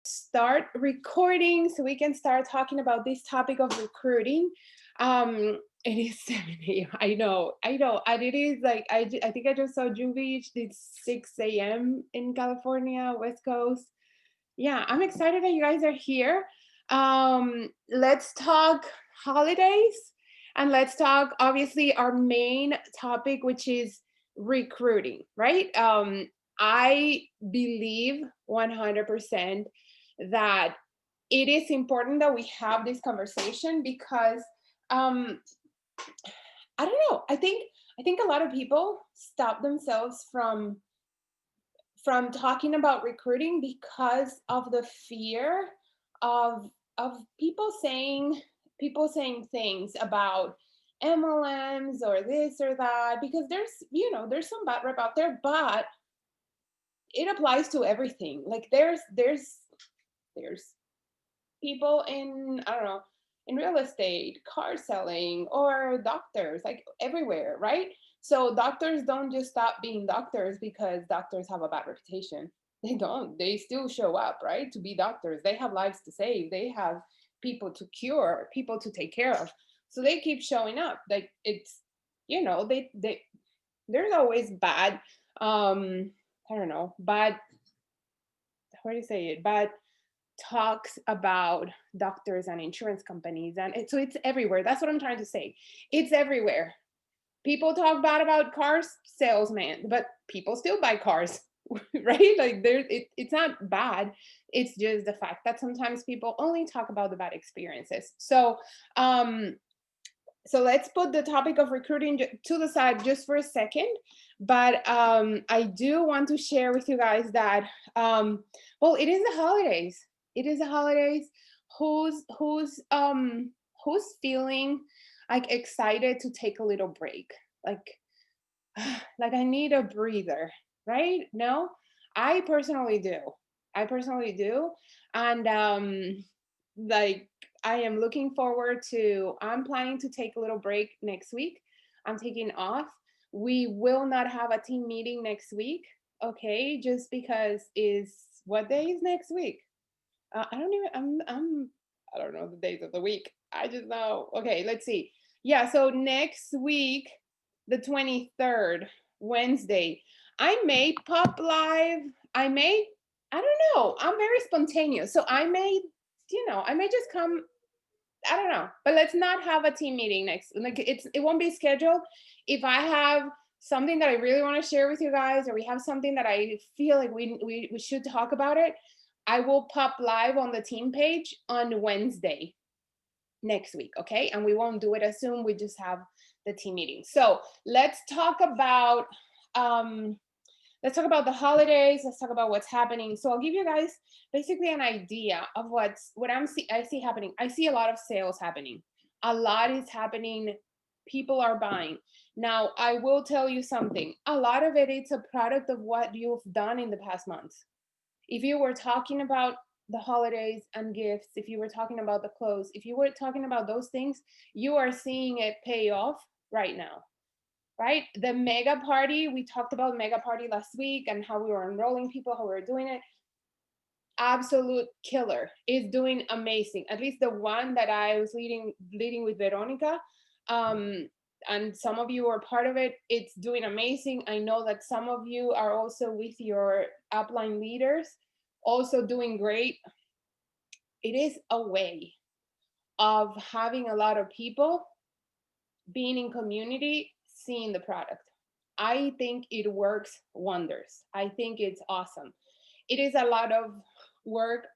Start recording so we can start talking about this topic of recruiting. It is 7 a.m. I know, and it is like I think I just saw Juvi. It's 6 a.m. in California, West Coast. Yeah, I'm excited that you guys are here. Let's talk holidays, and let's talk obviously our main topic, which is recruiting, right? I believe 100% that it is important that we have this conversation because um, I don't know. I think a lot of people stop themselves from talking about recruiting because of the fear of people saying things about MLMs or this or that, because there's some bad rep out there, but it applies to everything. Like there's people in, I don't know, in real estate, car selling, or doctors, like everywhere, right? So doctors don't just stop being doctors because doctors have a bad reputation. They don't. They still show up, right? To be doctors. They have lives to save. They have people to cure, people to take care of. So they keep showing up. Like it's, they there's always bad, I don't know, bad, how do you say it? Bad talks about doctors and insurance companies, and so it's everywhere. That's what I'm trying to say. It's everywhere. People talk bad about cars salesman, but people still buy cars. Right? Like it's not bad. It's just the fact that sometimes people only talk about the bad experiences. So let's put the topic of recruiting to the side just for a second. But I do want to share with you guys that, well, it is the holidays. It is the holidays. Who's feeling like excited to take a little break? Like like I need a breather, right? No, I personally do. I personally do. And like I am looking forward to, I'm planning to take a little break next week. I'm taking off. We will not have a team meeting next week, okay? Just because is, what day is next week? I don't even, I don't know the days of the week. I just know. Okay, let's see. Yeah, so next week, the 23rd, Wednesday, I may pop live. I may, I don't know. I'm very spontaneous. So I may just come. I don't know. But let's not have a team meeting next. Like it won't be scheduled. If I have something that I really want to share with you guys, or we have something that I feel like we should talk about it, I will pop live on the team page on Wednesday next week, okay? And we won't do it as soon. We just have the team meeting. So um let's talk about the holidays. Let's talk about what's happening. So I'll give you guys basically an idea of I see happening. I see a lot of sales happening. A lot is happening. People are buying. Now, I will tell you something. A lot of it is a product of what you've done in the past months. If you were talking about the holidays and gifts, if you were talking about the clothes, if you were talking about those things, you are seeing it pay off right now, right? The mega party, we talked about mega party last week and how we were enrolling people, how we were doing it. Absolute killer, is doing amazing. At least the one that I was leading with Veronica. Um, and some of you are part of it. It's doing amazing. I know that some of you are also with your upline leaders, also doing great. It is a way of having a lot of people being in community, seeing the product. I think it works wonders. I think it's awesome. It is a lot of work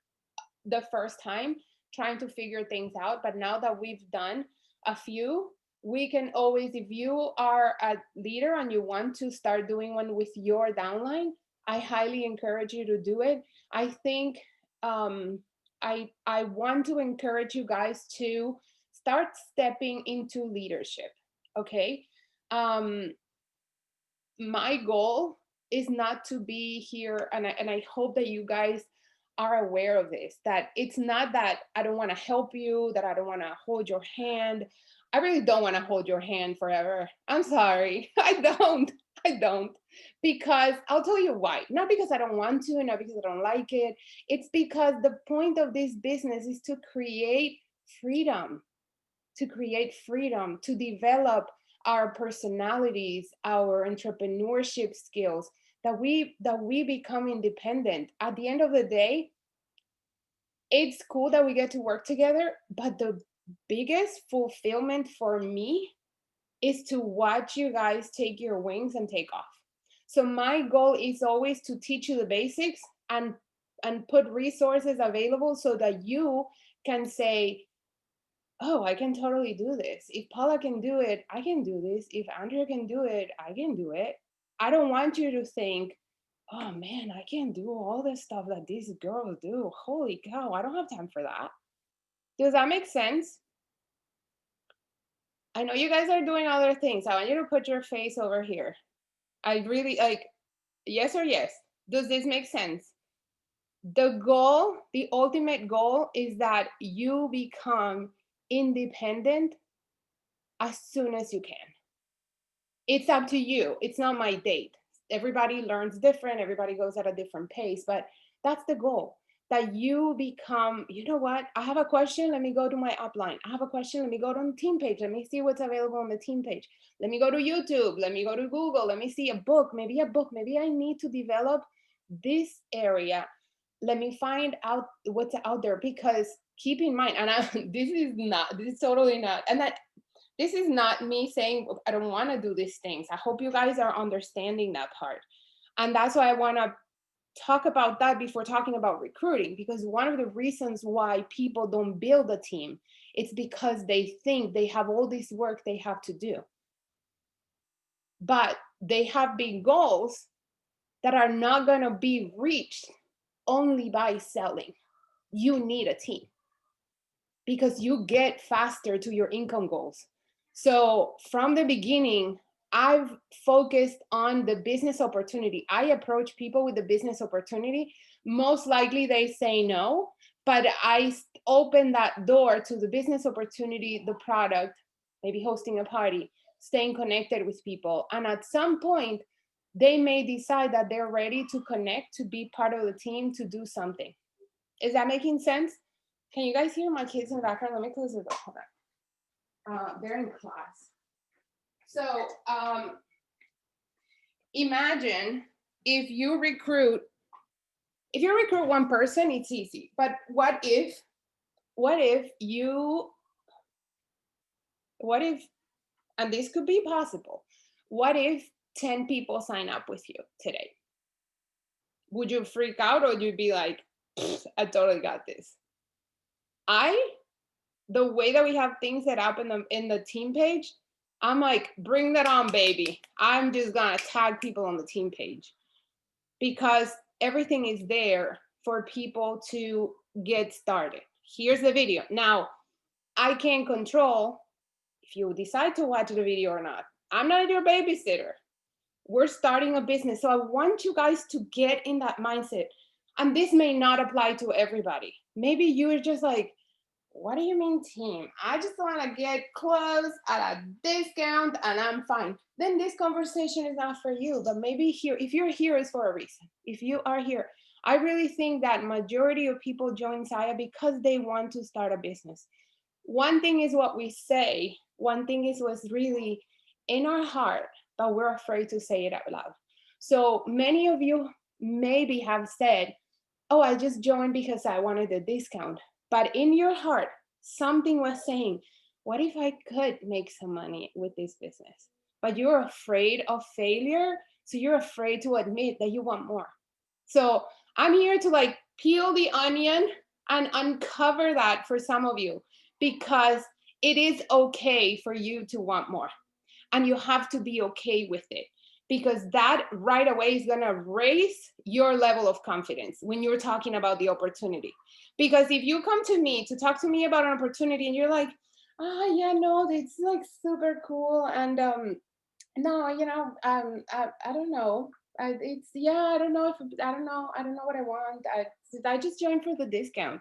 the first time trying to figure things out, but now that we've done a few, we can always, if you are a leader and you want to start doing one with your downline, I highly encourage you to do it. I think um, I want to encourage you guys to start stepping into leadership. Okay, um, my goal is not to be here, and I hope that you guys are aware of this, that it's not that I don't want to help you, that I don't want to hold your hand. I really don't want to hold your hand forever. I'm sorry. I don't. I don't. Because I'll tell you why. Not because I don't want to, not because I don't like it. It's because the point of this business is to create freedom, to develop our personalities, our entrepreneurship skills, that we become independent. At the end of the day, it's cool that we get to work together, but the biggest fulfillment for me is to watch you guys take your wings and take off. So my goal is always to teach you the basics and put resources available so that you can say, "Oh, I can totally do this. If Paula can do it, I can do this. If Andrea can do it, I can do it." I don't want you to think, "Oh man, I can't do all the stuff that these girls do. Holy cow, I don't have time for that." Does that make sense? I know you guys are doing other things. I want you to put your face over here. I really like, yes or yes. Does this make sense? The goal, the ultimate goal is that you become independent as soon as you can. It's up to you. It's not my date. Everybody learns different, everybody goes at a different pace, but that's the goal. That you become, you know what? I have a question. Let me go to my upline. I have a question. Let me go to the team page. Let me see what's available on the team page. Let me go to YouTube. Let me go to Google. Let me see a book. Maybe a book. Maybe I need to develop this area. Let me find out what's out there, because keep in mind, and this is totally not, and that this is not me saying I don't want to do these things. I hope you guys are understanding that part. And that's why I want to talk about that before talking about recruiting, because one of the reasons why people don't build a team, it's because they think they have all this work they have to do. But they have big goals that are not going to be reached only by selling. You need a team because you get faster to your income goals. So from the beginning, I've focused on the business opportunity. I approach people with the business opportunity. Most likely they say no, but I open that door to the business opportunity, the product, maybe hosting a party, staying connected with people. And at some point, they may decide that they're ready to connect, to be part of the team, to do something. Is that making sense? Can you guys hear my kids in the background? Let me close the door. Hold on. They're in class. So imagine if you recruit one person, it's easy. But what if, and this could be possible, what if 10 people sign up with you today? Would you freak out, or would you be like, I totally got this? The way that we have things set up in the team page, I'm like, bring that on, baby. I'm just gonna tag people on the team page because everything is there for people to get started. Here's the video. Now, I can't control if you decide to watch the video or not. I'm not your babysitter. We're starting a business. So I want you guys to get in that mindset. And this may not apply to everybody. Maybe you're just like, what do you mean team? I just want to get clothes at a discount and I'm fine. Then this conversation is not for you. But maybe here, if you're here, it's for a reason. If you are here, I really think that majority of people join Saya because they want to start a business. One thing is what we say. One thing is what's really in our heart, but we're afraid to say it out loud. So many of you maybe have said, oh, I just joined because I wanted a discount. But in your heart, something was saying, what if I could make some money with this business? But you're afraid of failure. So you're afraid to admit that you want more. So I'm here to like peel the onion and uncover that for some of you, because it is okay for you to want more. And you have to be okay with it, because that right away is going to raise your level of confidence when you're talking about the opportunity. Because if you come to me to talk to me about an opportunity and you're like, oh yeah, no, it's like super cool, and no, I don't know, it's, yeah, I don't know if I don't know what I want, I just joined for the discount.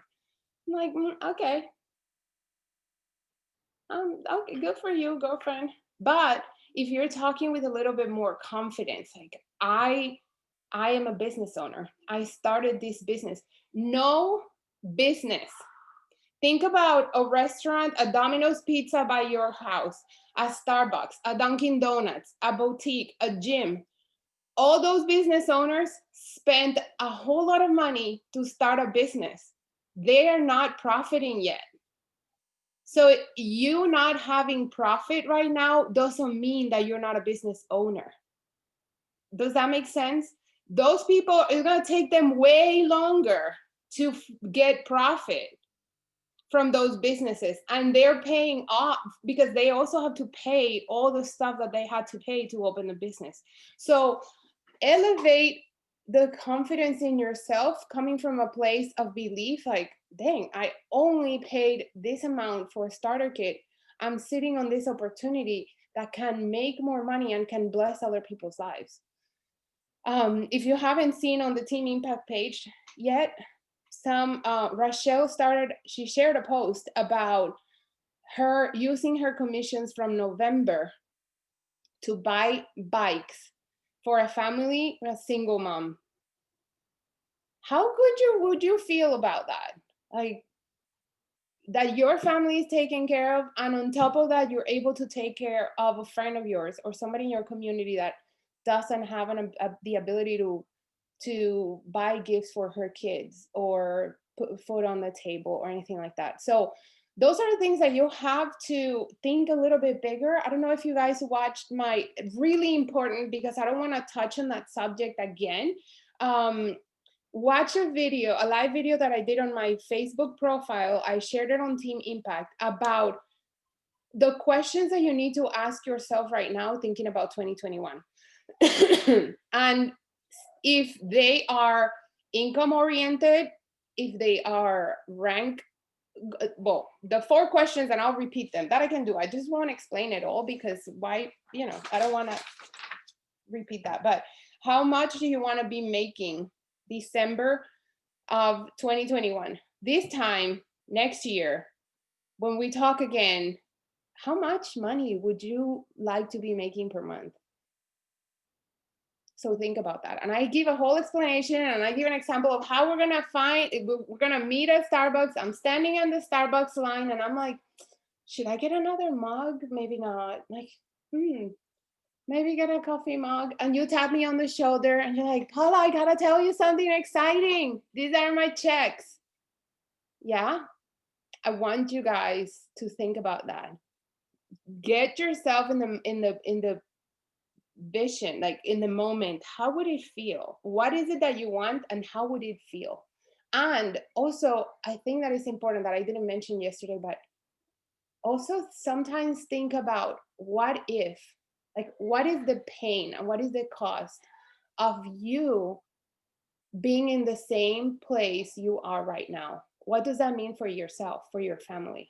I'm like, okay, okay, good for you, girlfriend. But if you're talking with a little bit more confidence, like I am a business owner. I started this business. No business. Think about a restaurant, a Domino's Pizza by your house, a Starbucks, a Dunkin' Donuts, a boutique, a gym. All those business owners spent a whole lot of money to start a business. They are not profiting yet. So you not having profit right now doesn't mean that you're not a business owner. Does that make sense? Those people, it's going to take them way longer to get profit from those businesses, and they're paying off because they also have to pay all the stuff that they had to pay to open the business. So elevate the confidence in yourself coming from a place of belief, like, dang, I only paid this amount for a starter kit. I'm sitting on this opportunity that can make more money and can bless other people's lives. If you haven't seen on the Team Impact page yet, Rachel she shared a post about her using her commissions from November to buy bikes for a family, a single mom. How would you feel about that? Like, that your family is taken care of, and on top of that, you're able to take care of a friend of yours or somebody in your community that doesn't have the ability to buy gifts for her kids or put food on the table or anything like that. So those are the things that you have to think a little bit bigger. I don't know if you guys watched my really important, because I don't want to touch on that subject again. Watch a live video that I did on my Facebook profile. I shared it on Team Impact about the questions that you need to ask yourself right now, thinking about 2021. And if they are income oriented, if they are rank, well, the 4 questions, and I'll repeat them, that I can do. I just won't explain it all because why, I don't want to repeat that. But how much do you want to be making December of 2021? This time next year, when we talk again, how much money would you like to be making per month? So think about that. And I give a whole explanation, and I give an example of how we're going to meet at Starbucks. I'm standing in the Starbucks line and I'm like, should I get another mug? Maybe not. Like, maybe get a coffee mug. And you tap me on the shoulder and you're like, Paula, I got to tell you something exciting. These are my checks. Yeah. I want you guys to think about that. Get yourself in the vision, like in the moment. How would it feel? What is it that you want, and how would it feel? And also, I think that is important that I didn't mention yesterday, but also sometimes think about what if, like, what is the pain and what is the cost of you being in the same place you are right now? What does that mean for yourself, for your family?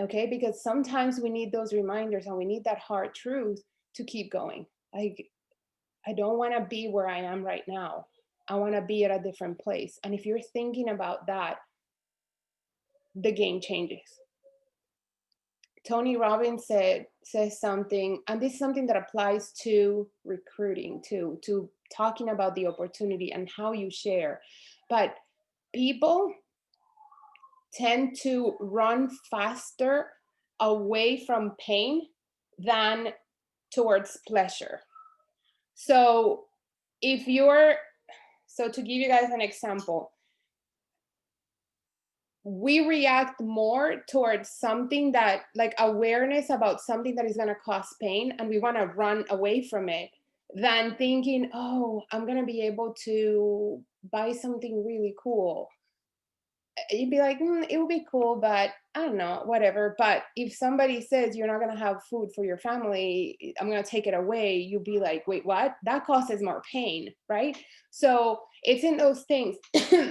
Okay, because sometimes we need those reminders and we need that hard truth to keep going. Like, I don't want to be where I am right now. I want to be at a different place. And if you're thinking about that, the game changes. Tony Robbins says something, and this is something that applies to recruiting, to talking about the opportunity and how you share. But people tend to run faster away from pain than towards pleasure. So to give you guys an example, we react more towards something that, like, awareness about something that is going to cause pain, and we want to run away from it, than thinking, oh, I'm going to be able to buy something really cool. You'd be like, it would be cool, but I don't know, whatever. But if somebody says you're not going to have food for your family, I'm going to take it away, you'll be like, wait, what? That causes more pain, right? So it's in those things,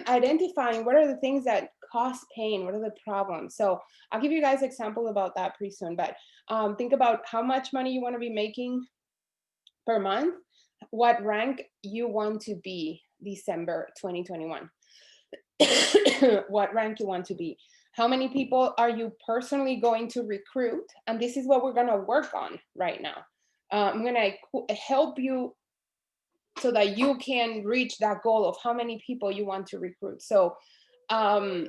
identifying what are the things that cause pain, what are the problems. So I'll give you guys an example about that pretty soon. But think about how much money you want to be making per month, what rank you want to be December 2021. What rank you want to be. How many people are you personally going to recruit? And this is what we're going to work on right now. I'm gonna help you so that you can reach that goal of how many people you want to recruit. So um,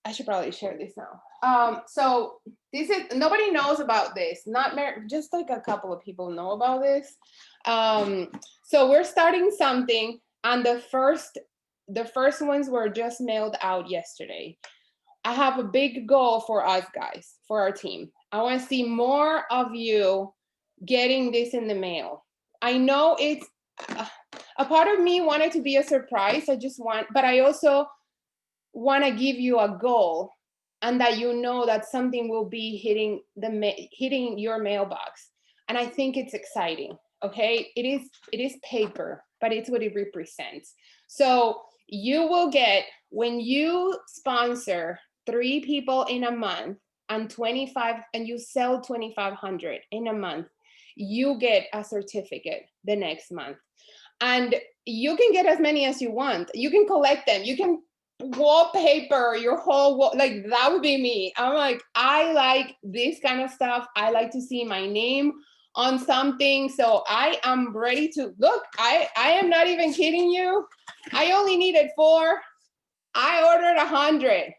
I should probably share this now. So this is, nobody knows about this. Not just like a couple of people know about this. So we're starting something, and the first ones were just mailed out yesterday. I have a big goal for us guys, for our team. I want to see more of you getting this in the mail. I know it's a part of me wanted to be a surprise. But I also want to give you a goal, and that you know that something will be hitting your mailbox. And I think it's exciting. Okay, it is paper, but it's what it represents. So you will get, when you sponsor 3 people in a month and 25, and you sell 2,500 in a month, you get a certificate the next month. And you can get as many as you want. You can collect them. You can wallpaper your whole wall. Like, that would be me. I'm like, I like this kind of stuff. I like to see my name on something. So I am ready to look. I am not even kidding you. I only needed 4. I ordered 100.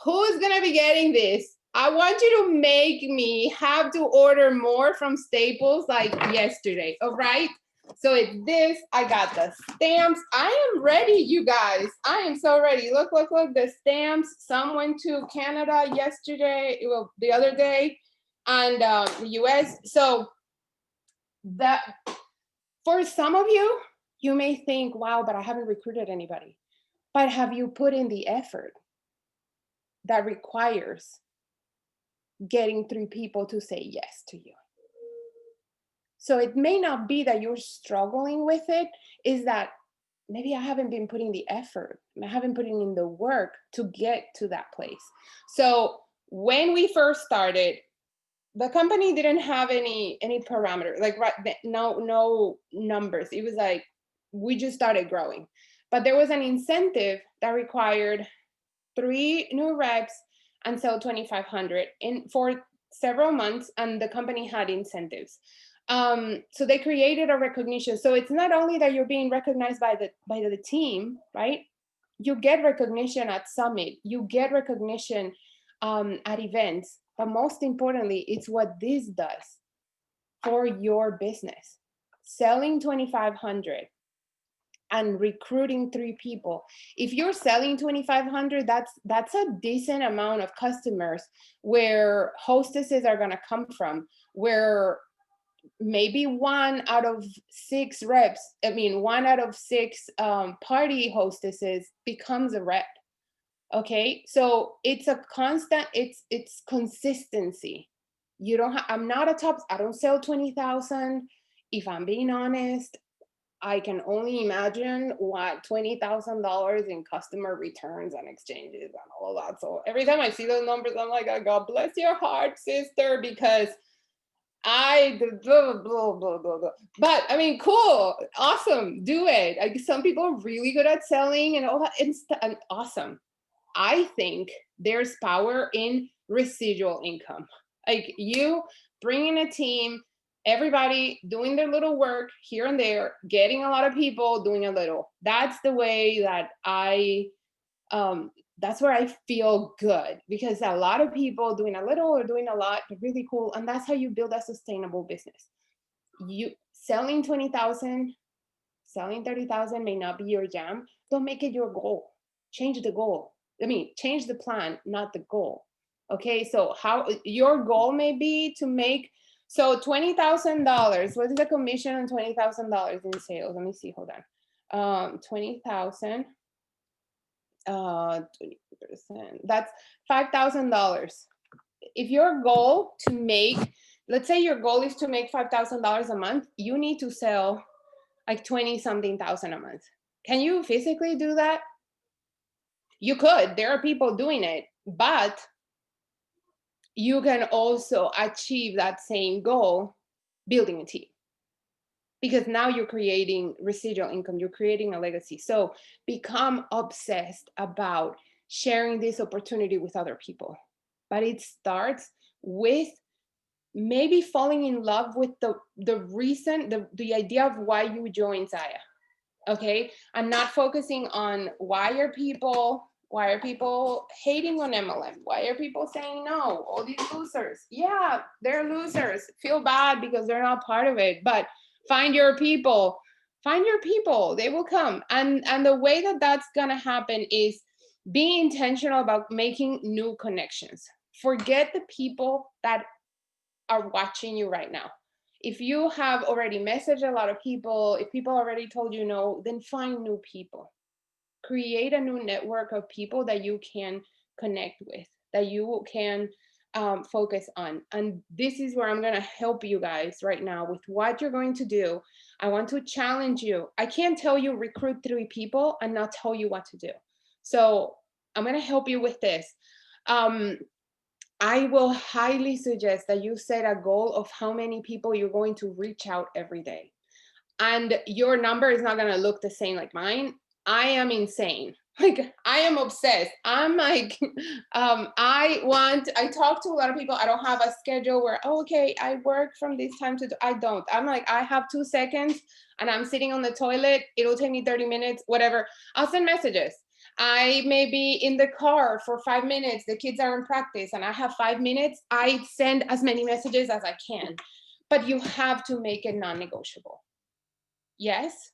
Who's gonna be getting this? I want you to make me have to order more from Staples like yesterday. All right. So it's this. I got the stamps. I am ready, you guys. I am so ready. Look, look, look. The stamps. Some went to Canada yesterday, well, the other day, and the US. So that, for some of you, you may think, wow, but I haven't recruited anybody. But have you put in the effort that requires getting 3 people to say yes to you? So it may not be that you're struggling with it, is that maybe I haven't been putting the effort, I haven't put in the work to get to that place. So when we first started, the company didn't have any parameter, like no numbers. It was like we just started growing. But there was an incentive that required 3 new reps and sell 2,500 in for several months, and the company had incentives. So they created a recognition. So it's not only that you're being recognized by the team, right? You get recognition at Summit. You get recognition at events. But most importantly, it's what this does for your business. Selling 2,500 and recruiting 3 people. If you're selling 2,500, that's a decent amount of customers where hostesses are going to come from, where maybe 1 out of 6 reps, I mean 1 out of 6 party hostesses becomes a rep. Okay, so it's a constant, it's consistency. You don't have, I'm not a top, I don't sell 20,000. If I'm being honest, I can only imagine what $20,000 in customer returns and exchanges and all of that. So every time I see those numbers, I'm like, oh, God bless your heart, sister, because blah, blah, blah, blah, blah. But I mean, cool, awesome, do it. Like, some people are really good at selling and all that, and awesome. I think there's power in residual income. Like, you bring in a team, everybody doing their little work here and there, getting a lot of people doing a little. That's the way that that's where I feel good, because a lot of people doing a little or doing a lot, but really cool. And that's how you build a sustainable business. You selling 20,000, selling 30,000 may not be your jam. Don't make it your goal. Change the goal. I mean, change the plan, not the goal. Okay, so how your goal may be to make, so $20,000. What is the commission on $20,000 in sales? Let me see. Hold on. 20,000. 20%. That's $5,000. If your goal to make, let's say your goal is to make $5,000 a month, you need to sell like 20 something thousand a month. Can you physically do that? You could. There are people doing it, but you can also achieve that same goal building a team, because now you're creating residual income, you're creating a legacy. So become obsessed about sharing this opportunity with other people. But it starts with maybe falling in love with the reason, the idea of why you joined Zaya. Okay, and not focusing on why are people hating on MLM, why are people saying no, all these losers. Yeah, they're losers, feel bad because they're not part of it, but find your people, find your people, they will come. And the way that that's gonna happen is being intentional about making new connections. Forget the people that are watching you right now. If you have already messaged a lot of people, if people already told you no, then find new people. Create a new network of people that you can connect with, that you can focus on. And this is where I'm going to help you guys right now with what you're going to do. I want to challenge you. I can't tell you recruit 3 people and not tell you what to do. So I'm going to help you with this. I will highly suggest that you set a goal of how many people you're going to reach out every day. And your number is not going to look the same like mine. I am insane. Like, I am obsessed. I'm like, I talk to a lot of people. I don't have a schedule where, oh, okay, I work from this time to, I don't. I'm like, I have 2 seconds and I'm sitting on the toilet. It'll take me 30 minutes, whatever. I'll send messages. I may be in the car for 5 minutes. The kids are in practice and I have 5 minutes. I send as many messages as I can, but you have to make it non-negotiable. Yes?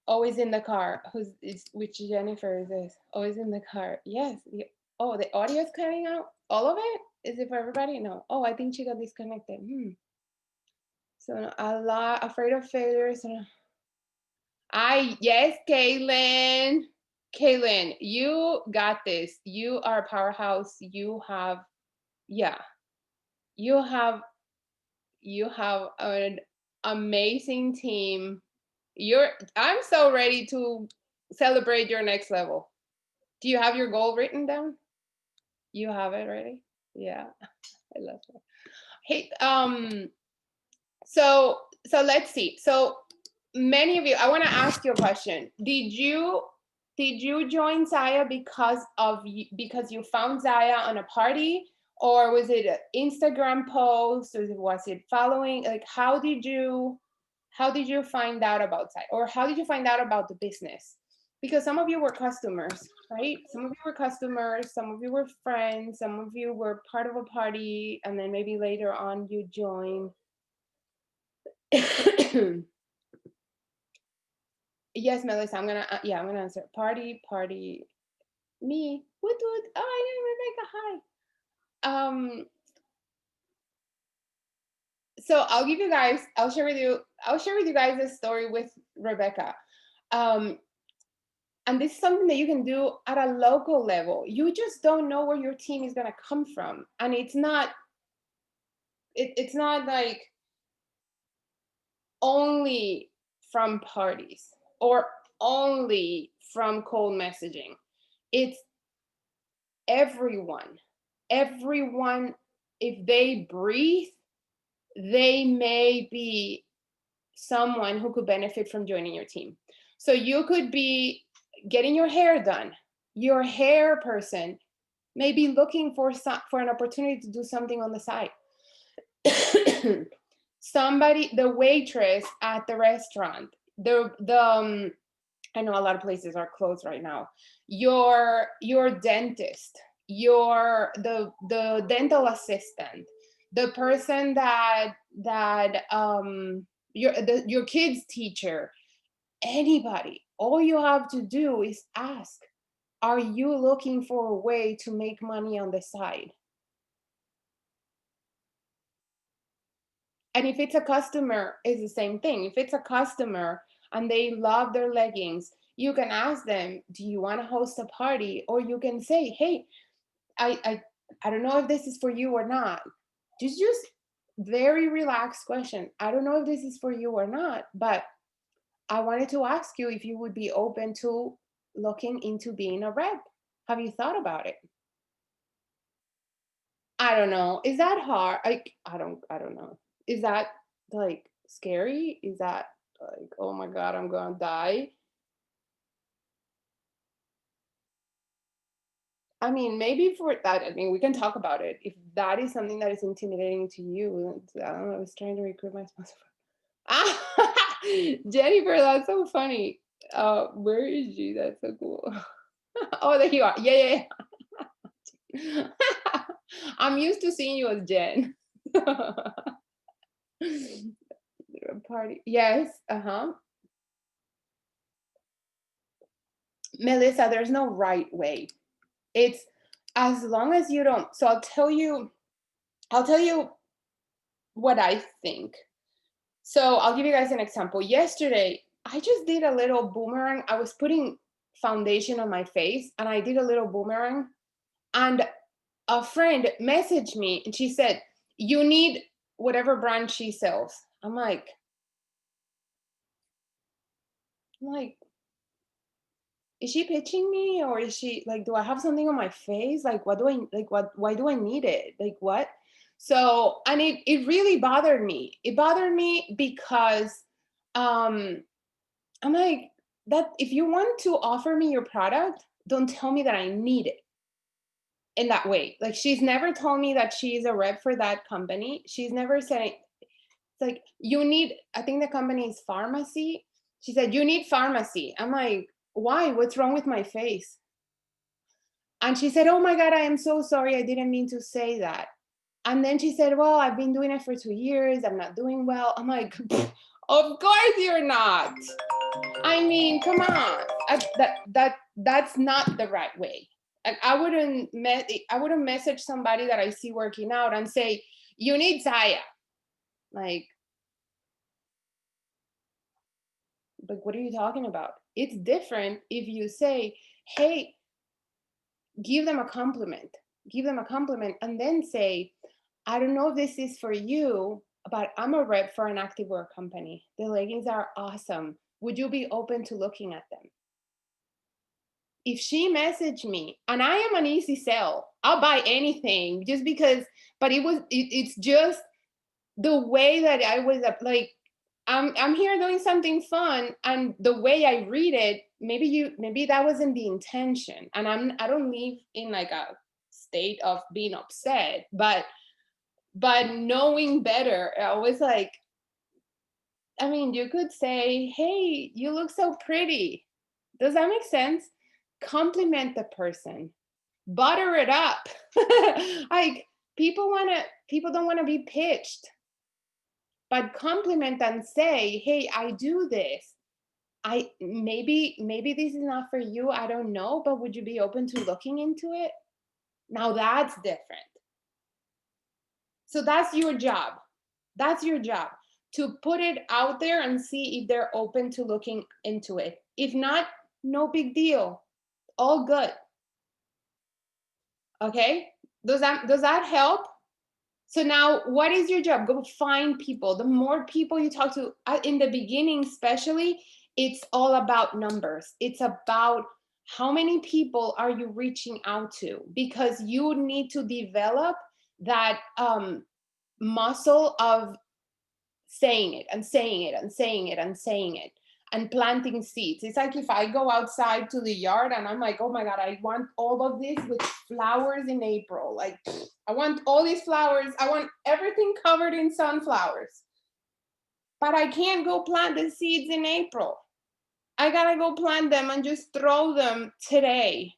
Always in the car. Which Jennifer is this? Always in the car. Yes. Oh, the audio is cutting out? All of it? Is it for everybody? No. Oh, I think she got disconnected. So a lot afraid of failure. So yes, Kaylin. Kaylin, you got this. You are a powerhouse. Yeah, you have an amazing team. I'm so ready to celebrate your next level. Do you have your goal written down? You have it ready? Yeah, I love that. Hey, so let's see. So many of you, I want to ask you a question. Did you join Zaya because you found Zaya on a party, or was it an Instagram post, or was it following? Like, how did you find out about Zaya, or how did you find out about the business? Because some of you were customers, right? Some of you were customers, some of you were friends, some of you were part of a party, and then maybe later on you joined. Yes, Melissa, I'm gonna answer. Party, me. Woot woot. Oh, I got Rebecca. Hi. So I'll share with you guys a story with Rebecca. Um, and this is something that you can do at a local level. You just don't know where your team is gonna come from, and it's not like only from parties or only from cold messaging. It's everyone. If they breathe, they may be someone who could benefit from joining your team. So you could be getting your hair done. Your hair person may be looking for an opportunity to do something on the side. Somebody, the waitress at the restaurant, I know a lot of places are closed right now. Your dentist, the dental assistant, the person your kids teacher, anybody. All you have to do is ask, are you looking for a way to make money on the side? And if it's a customer, it's the same thing. If it's a customer and they love their leggings, you can ask them, do you want to host a party? Or you can say, hey, I don't know if this is for you or not. Just very relaxed question. I don't know if this is for you or not, but I wanted to ask you if you would be open to looking into being a rep. Have you thought about it? I don't know. Is that hard? I don't know. Is that like scary? Is that like, oh my God, I'm gonna die? I mean, maybe for that, I mean, we can talk about it. If that is something that is intimidating to you, I don't know, I was trying to recruit my sponsor. Ah, Jennifer, that's so funny. Where is she? That's so cool. Oh, there you are. Yeah, yeah, yeah. I'm used to seeing you as Jen. Party. Yes. Uh-huh. Melissa, there's no right way. It's as long as you don't. So I'll tell you what I think. So I'll give you guys an example. Yesterday, I just did a little boomerang. I was putting foundation on my face and I did a little boomerang. And a friend messaged me and she said, "You need whatever brand she sells." I'm like, is she pitching me or is she like, do I have something on my face? Like, what do I like? Why do I need it? Like, what? So, and it really bothered me. It bothered me because um I'm like, that if you want to offer me your product, don't tell me that I need it in that way. Like, she's never told me that she's a rep for that company. She's never said it's like, you need, I think the company is pharmacy. She said, you need pharmacy. I'm like, why? What's wrong with my face? And she said, oh my God, I am so sorry. I didn't mean to say that. And then she said, well, I've been doing it for 2 years. I'm not doing well. I'm like, of course you're not. I mean, come on. That's not the right way. Like, I wouldn't message somebody that I see working out and say, you need Zaya. Like, what are you talking about? It's different if you say, hey, give them a compliment. Give them a compliment and then say, I don't know if this is for you, but I'm a rep for an activewear company. The leggings are awesome. Would you be open to looking at them? If she messaged me, and I am an easy sell, I'll buy anything just because, but it's just the way that I was like, I'm here doing something fun, and the way I read it, maybe that wasn't the intention, and I don't live in like a state of being upset, but knowing better, I was like, I mean, you could say, hey, you look so pretty. Does that make sense? Compliment the person, butter it up. Like, people don't want to be pitched, but compliment and say, hey, I do this. I maybe this is not for you. I don't know, but would you be open to looking into it? Now that's different. So that's your job. That's your job, to put it out there and see if they're open to looking into it. If not, no big deal. All good. Okay? Does that help? So now what is your job? Go find people. The more people you talk to in the beginning, especially, it's all about numbers. It's about how many people are you reaching out to, because you need to develop that muscle of saying it and saying it and saying it and saying it and planting seeds. It's like if I go outside to the yard and I'm like, oh my God, I want all of this with flowers in April. Like, I want all these flowers. I want everything covered in sunflowers. But I can't go plant the seeds in April. I gotta go plant them and just throw them today.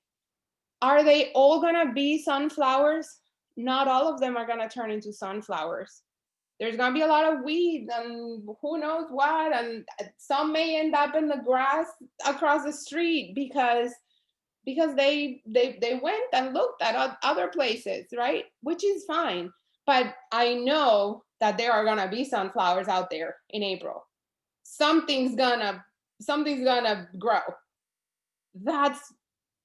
Are they all gonna be sunflowers? Not all of them are gonna turn into sunflowers. There's gonna be a lot of weeds and who knows what, and some may end up in the grass across the street because they went and looked at other places, right? Which is fine. But I know that there are gonna be sunflowers out there in April. Something's gonna grow. That's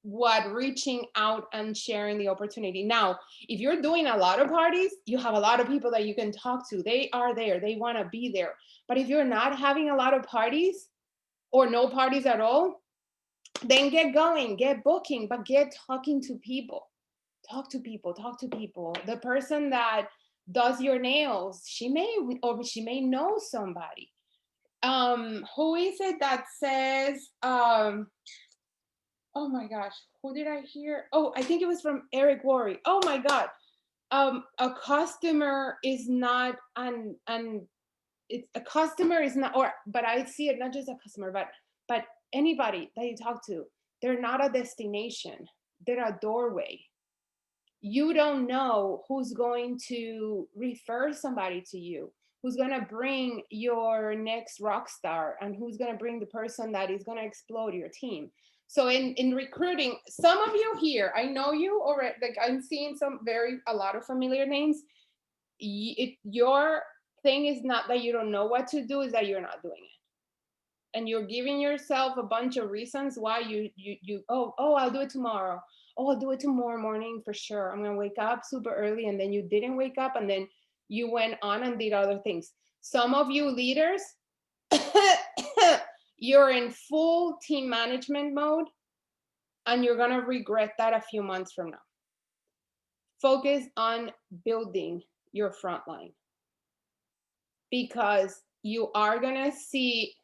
what reaching out and sharing the opportunity. Now, if you're doing a lot of parties, you have a lot of people that you can talk to. They are there, they want to be there. But if you're not having a lot of parties or no parties at all, then get going, get booking, but get talking to people. Talk to people, talk to people. The person that does your nails, she may know somebody. Who is it that says Oh my gosh, who did I hear? Oh, I think it was from Eric Worre. Oh my God. A customer is not an it's a customer is not, or but I see it not just a customer, but anybody that you talk to, they're not a destination. They're a doorway. You don't know who's going to refer somebody to you, who's going to bring your next rock star, and who's going to bring the person that is going to explode your team. So in recruiting, some of you here, I know you already, like I'm seeing a lot of familiar names. Your thing is not that you don't know what to do, is that you're not doing it, and you're giving yourself a bunch of reasons why oh, I'll do it tomorrow. Oh, I'll do it tomorrow morning for sure. I'm gonna wake up super early, and then you didn't wake up, and then you went on and did other things. Some of you leaders, you're in full team management mode, and you're gonna regret that a few months from now. Focus on building your front line, because you are gonna see,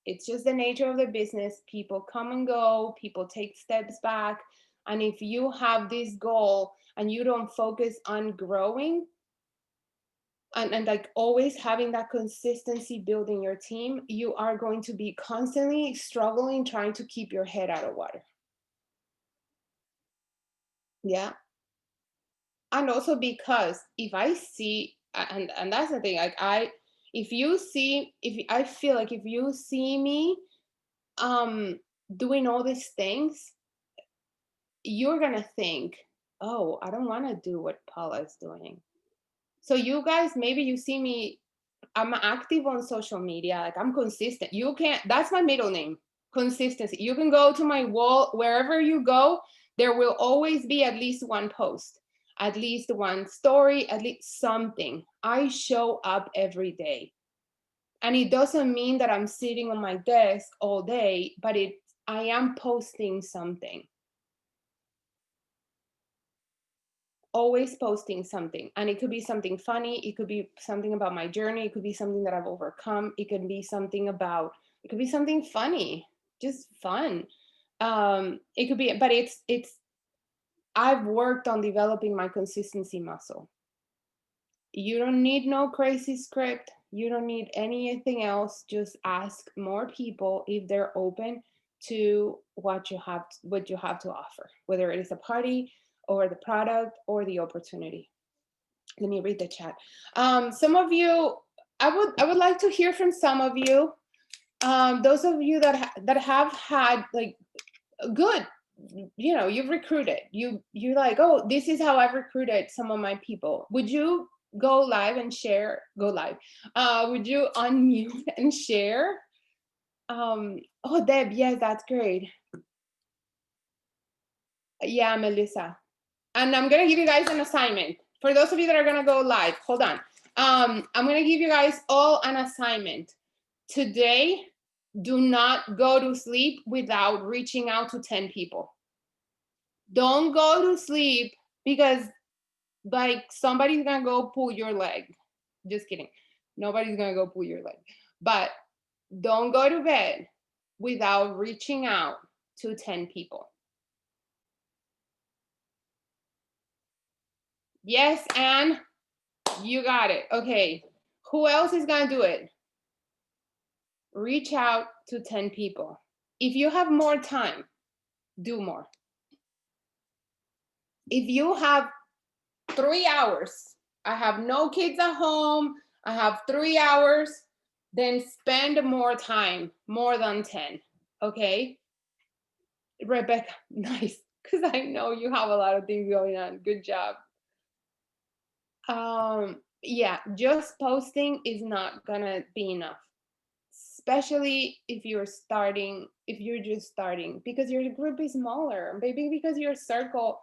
it's just the nature of the business. People come and go, people take steps back. And if you have this goal and you don't focus on growing and like always having that consistency building your team, you are going to be constantly struggling trying to keep your head out of water. Yeah. And also because if I see, and that's the thing, like if I feel like if you see me doing all these things, you're gonna think, oh, I don't want to do what Paula is doing. So you guys, maybe you see me, I'm active on social media, like I'm consistent. You can't, that's my middle name, consistency. You can go to my wall, wherever you go, there will always be at least one post, at least one story, at least something. I show up every day. And it doesn't mean that I'm sitting on my desk all day, but I am posting something. Always posting something, and it could be something funny, it could be something about my journey, it could be something that I've overcome, it could be something about, it could be something funny, just fun. It could be, but it's I've worked on developing my consistency muscle. You don't need no crazy script, you don't need anything else. Just ask more people if they're open to what you have to offer, whether it is a party or the product or the opportunity. Let me read the chat. Some of you, I would like to hear from some of you. Those of you that have had like good, you've recruited. You're like, oh, this is how I've recruited some of my people. Would you go live and share? Go live. Would you unmute and share? Oh, Deb, yes, that's great. Yeah, Melissa. And I'm gonna give you guys an assignment. For those of you that are gonna go live, hold on. I'm gonna give you guys all an assignment. Today, do not go to sleep without reaching out to 10 people. Don't go to sleep because like somebody's gonna go pull your leg. Just kidding. Nobody's gonna go pull your leg. But don't go to bed without reaching out to 10 people. Yes, Anne, you got it. Okay. Who else is gonna do it? Reach out to 10 people. If you have more time, do more. If you have 3 hours, I have no kids at home, I have 3 hours, then spend more time, more than 10. Okay? Rebecca, nice. Because I know you have a lot of things going on. Good job. Yeah, just posting is not gonna be enough, especially if you're just starting, because your group is smaller, maybe because your circle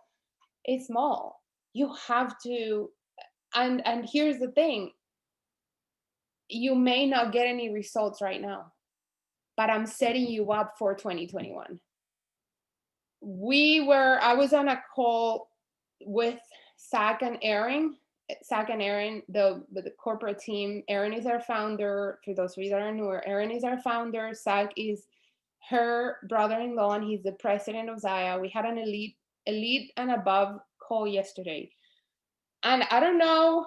is small. You have to, and here's the thing, you may not get any results right now, but I'm setting you up for 2021. I was on a call with Zach and Erin. Zach and Erin, the corporate team. Erin is our founder. For those of you that are newer, Erin is our founder. Zach is her brother-in-law, and he's the president of Zaya. We had an elite and above call yesterday. And I don't know,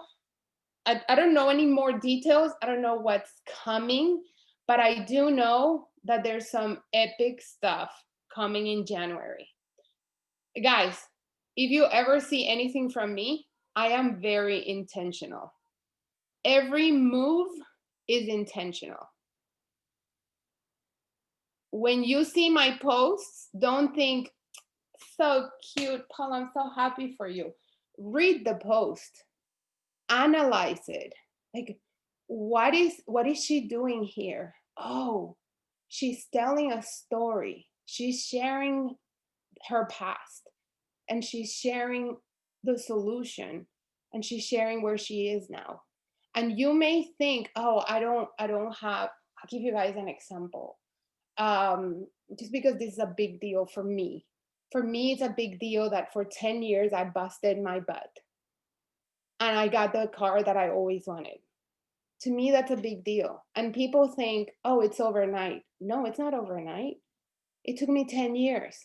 I don't know any more details. I don't know what's coming, but I do know that there's some epic stuff coming in January. Guys, if you ever see anything from me, I am very intentional. Every move is intentional. When you see my posts, don't think, so cute, Paul, I'm so happy for you. Read the post, analyze it. Like, what is she doing here? Oh, she's telling a story. She's sharing her past, and she's sharing the solution, and she's sharing where she is now. And you may think, oh, I don't have, I'll give you guys an example. Just because this is a big deal for me. For me, it's a big deal that for 10 years I busted my butt and I got the car that I always wanted. To me, that's a big deal. And people think, oh, it's overnight. No, it's not overnight. It took me 10 years.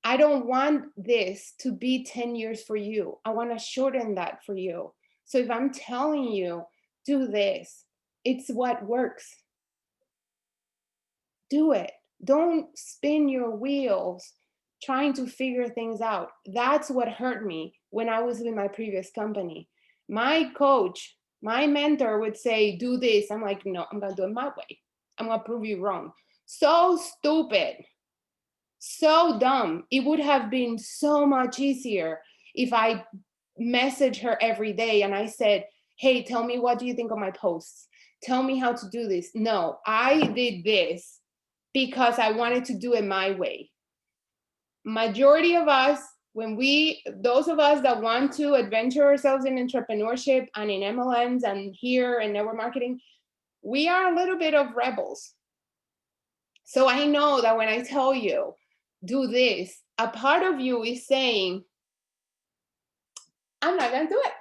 I don't want this to be 10 years for you. I want to shorten that for you. So if I'm telling you, do this, it's what works. Do it. Don't spin your wheels trying to figure things out. That's what hurt me when I was in my previous company. My coach, my mentor would say, do this. I'm like, no, I'm going to do it my way. I'm going to prove you wrong. So stupid. So dumb. It would have been so much easier if I messaged her every day and I said, hey, tell me, what do you think of my posts? Tell me how to do this. No, I did this because I wanted to do it my way. Majority of us, those of us that want to adventure ourselves in entrepreneurship and in MLMs and here and network marketing, we are a little bit of rebels. So I know that when I tell you, do this, a part of you is saying, I'm not going to do it.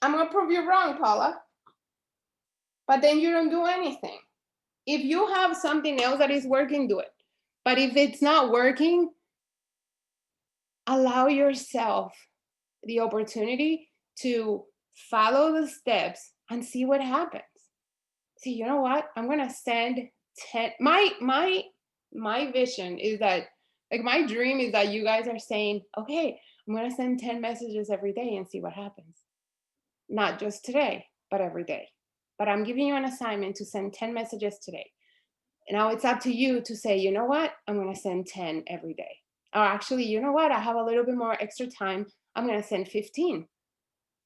I'm going to prove you wrong, Paula. But then you don't do anything. If you have something else that is working, do it. But if it's not working, allow yourself the opportunity to follow the steps and see what happens. See, you know what? I'm going to send 10. My vision is that, like, my dream is that you guys are saying, okay, I'm going to send 10 messages every day and see what happens. Not just today, but every day. But I'm giving you an assignment to send 10 messages today. Now it's up to you to say, you know what? I'm going to send 10 every day. Or actually, you know what? I have a little bit more extra time. I'm going to send 15.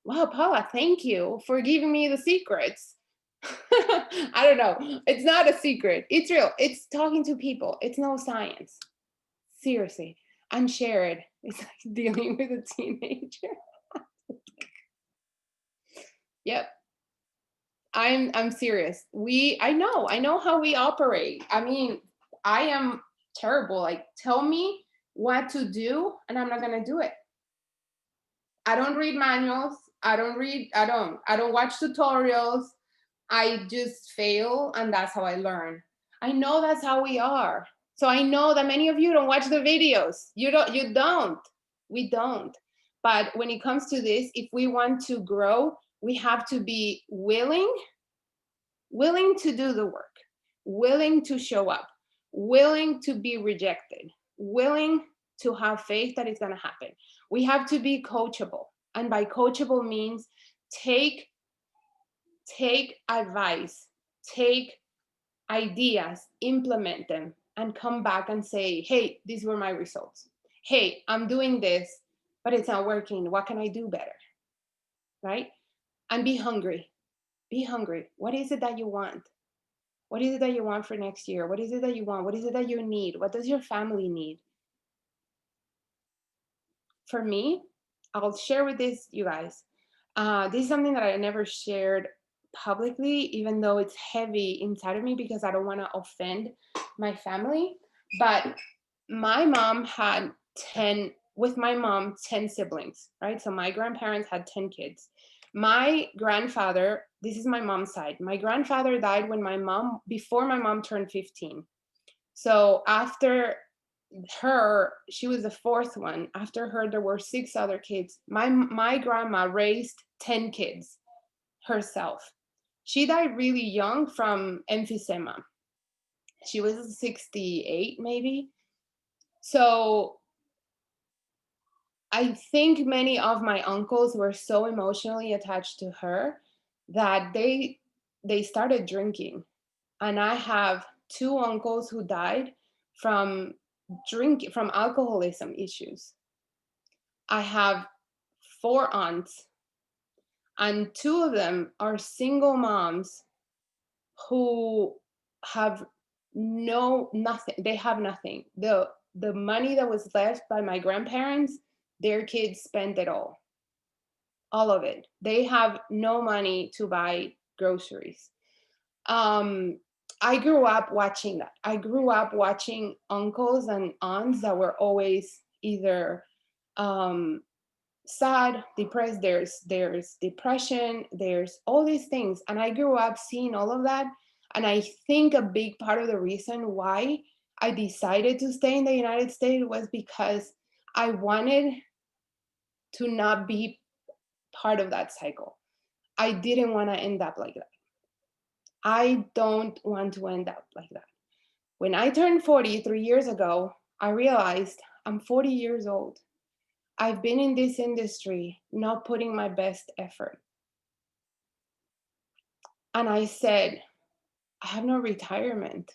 Wow, Paula, thank you for giving me the secrets. I don't know. It's not a secret. It's real. It's talking to people. It's no science. Seriously. Unshare it. It's like dealing with a teenager. Yep. I'm serious. I know how we operate. I mean, I am terrible. Like, tell me what to do and I'm not gonna do it. I don't read manuals. I don't watch tutorials. I just fail and that's how I learn. I know that's how we are. So I know that many of you don't watch the videos. You don't. We don't. But when it comes to this, if we want to grow, we have to be willing to do the work, willing to show up, willing to be rejected, willing to have faith that it's going to happen. We have to be coachable. And by coachable means take advice, take ideas, implement them, and come back and say, hey, these were my results. Hey, I'm doing this, but it's not working. What can I do better? Right? And be hungry. Be hungry. What is it that you want? What is it that you want for next year? What is it that you want? What is it that you need? What does your family need? For me, I'll share with this, you guys. This is something that I never shared publicly, even though it's heavy inside of me because I don't want to offend my family. But my mom had 10 siblings, right? So my grandparents had 10 kids. My grandfather, this is my mom's side. My grandfather died before my mom turned 15. So after her, she was the fourth one. After her, there were 6 other kids. My grandma raised 10 kids herself. She died really young from emphysema. She was 68, maybe. So I think many of my uncles were so emotionally attached to her that they started drinking. And I have 2 uncles who died from from alcoholism issues. I have 4 aunts, and 2 of them are single moms who have nothing. They have nothing. The money that was left by my grandparents, their kids spent it all of it. They have no money to buy groceries. I grew up watching that. I grew up watching uncles and aunts that were always either sad, depressed. There's depression. There's all these things, and I grew up seeing all of that. And I think a big part of the reason why I decided to stay in the United States was because I wanted to not be part of that cycle. I didn't want to end up like that. I don't want to end up like that. When I turned 40 3 years ago, I realized I'm 40 years old. I've been in this industry not putting my best effort. And I said, I have no retirement.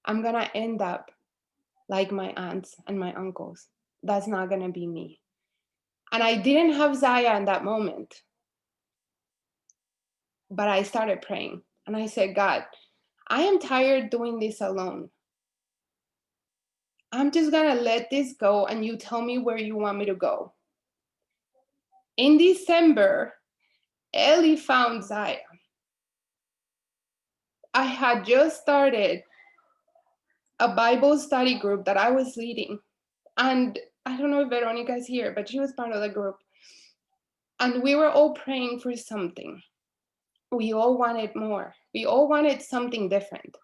I'm going to end up like my aunts and my uncles. That's not going to be me. And I didn't have Zaya in that moment. But I started praying and I said, God, I am tired doing this alone. I'm just going to let this go and you tell me where you want me to go. In December, Ellie found Zaya. I had just started a Bible study group that I was leading. And I don't know if Veronica's here, but she was part of the group. And we were all praying for something. We all wanted more. We all wanted something different.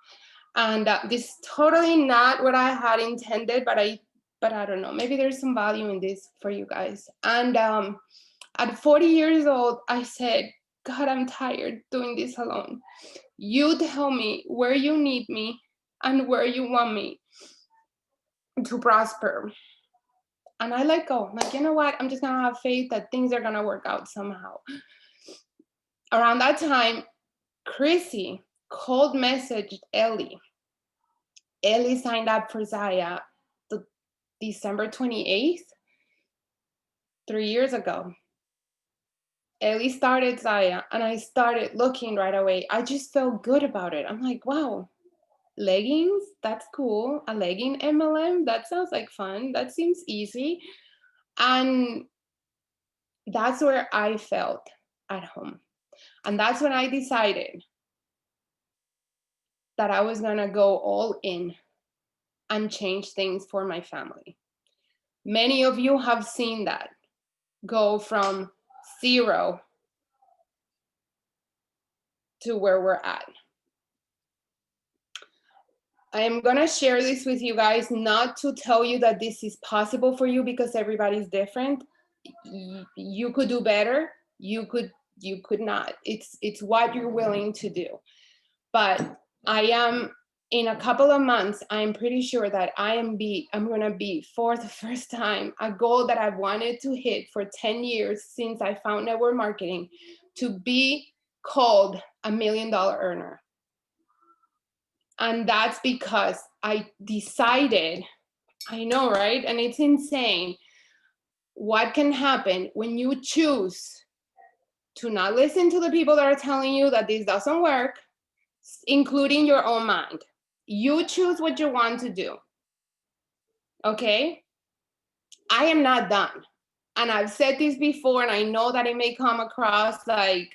And this is totally not what I had intended, but I don't know. Maybe there's some value in this for you guys. And at 40 years old, I said, God, I'm tired doing this alone. You tell me where you need me and where you want me to prosper. And I let go. I'm like, you know what? I'm just going to have faith that things are going to work out somehow. Around that time, Chrissy cold messaged Ellie. Ellie signed up for Zaya the December 28th, 3 years ago. Ellie started Zaya and I started looking right away. I just felt good about it. I'm like, wow, leggings, that's cool. A legging MLM, that sounds like fun. That seems easy. And that's where I felt at home. And that's when I decided that I was gonna go all in and change things for my family. Many of you have seen that go from 0 to where we're at. I am gonna share this with you guys, not to tell you that this is possible for you because everybody's different. You could do better, you could not. It's what you're willing to do. But I am, in a couple of months, I'm pretty sure that I'm gonna be, for the first time, a goal that I've wanted to hit for 10 years since I found network marketing, to be called $1 million earner. And that's because I decided, I know, right? And it's insane what can happen when you choose to not listen to the people that are telling you that this doesn't work, including your own mind. You choose what you want to do. Okay? I am not done. And I've said this before, and I know that it may come across like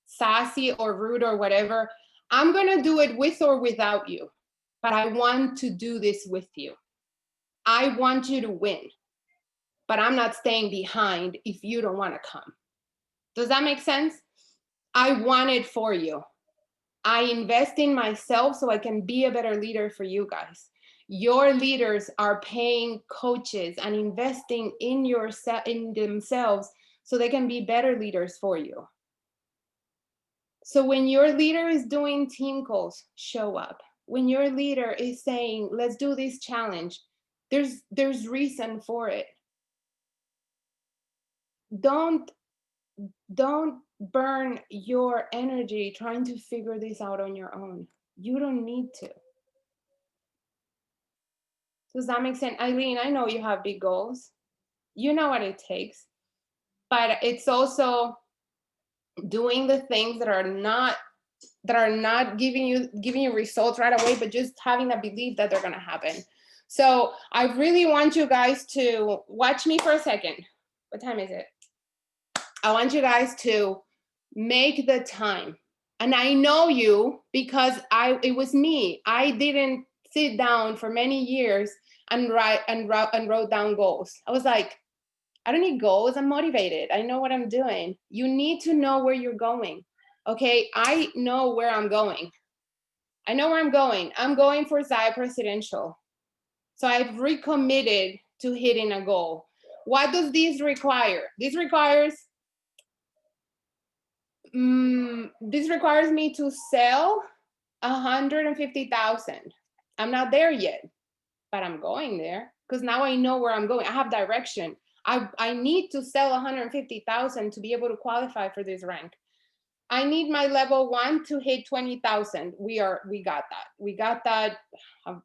sassy or rude or whatever. I'm going to do it with or without you, but I want to do this with you. I want you to win, but I'm not staying behind if you don't want to come. Does that make sense? I want it for you. I invest in myself so I can be a better leader for you guys. Your leaders are paying coaches and investing in in themselves so they can be better leaders for you. So when your leader is doing team calls, show up. When your leader is saying, let's do this challenge, there's reason for it. Don't burn your energy trying to figure this out on your own. You don't need to. Does that make sense? Eileen, I know you have big goals. You know what it takes. But it's also doing the things that are not giving you results right away, but just having a belief that they're gonna happen. So I really want you guys to watch me for a second. What time is it? I want you guys to make the time. And I know you because it was me. I didn't sit down for many years and wrote down goals. I was like, I don't need goals. I'm motivated. I know what I'm doing. You need to know where you're going. Okay, I know where I'm going. I know where I'm going. I'm going for Zaya Presidential. So I've recommitted to hitting a goal. What does this require? This requires me to sell 150,000. I'm not there yet, but I'm going there because now I know where I'm going. I have direction. I need to sell 150,000 to be able to qualify for this rank. I need my level 1 to hit 20,000. We got that. We got that.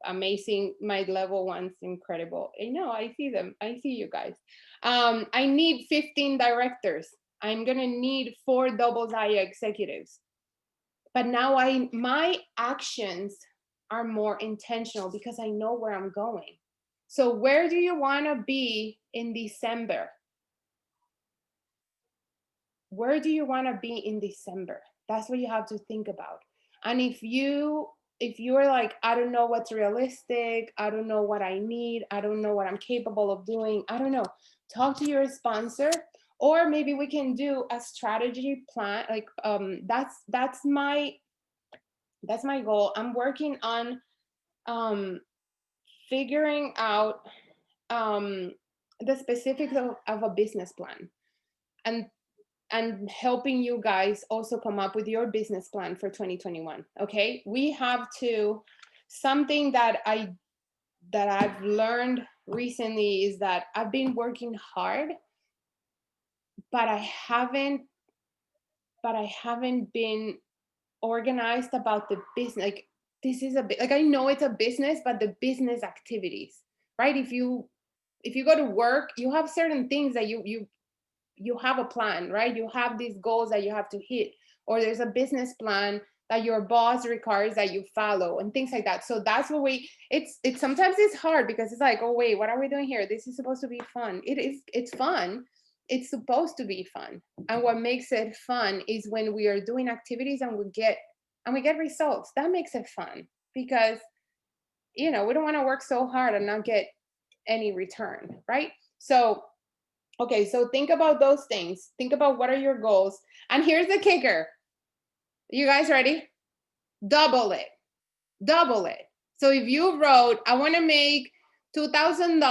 Amazing. My level 1's incredible. I know, I see them. I see you guys. I need 15 directors. I'm gonna need 4 double Zaya executives. But now my actions are more intentional because I know where I'm going. So where do you want to be in December? Where do you want to be in December? That's what you have to think about. And if you're like, I don't know what's realistic, I don't know what I need, I don't know what I'm capable of doing, I don't know, talk to your sponsor, or maybe we can do a strategy plan. Like that's my goal. I'm working on figuring out the specifics of a business plan, and helping you guys also come up with your business plan for 2021. Okay, we have to, something that I've learned recently is that I've been working hard, but I haven't been organized about the business. Like, this is like, I know it's a business, but the business activities, right? If you go to work, you have certain things that you have a plan, right? You have these goals that you have to hit, or there's a business plan that your boss requires that you follow, and things like that. So that's what it's sometimes it's hard because it's like, oh wait, what are we doing here? This is supposed to be fun. It's fun. It's supposed to be fun. And what makes it fun is when we are doing activities and we get results. That makes it fun because, we don't want to work so hard and not get any return, right? So, okay, so think about those things. Think about what are your goals. And here's the kicker. You guys ready? Double it. Double it. So if you wrote, I want to make $2,000,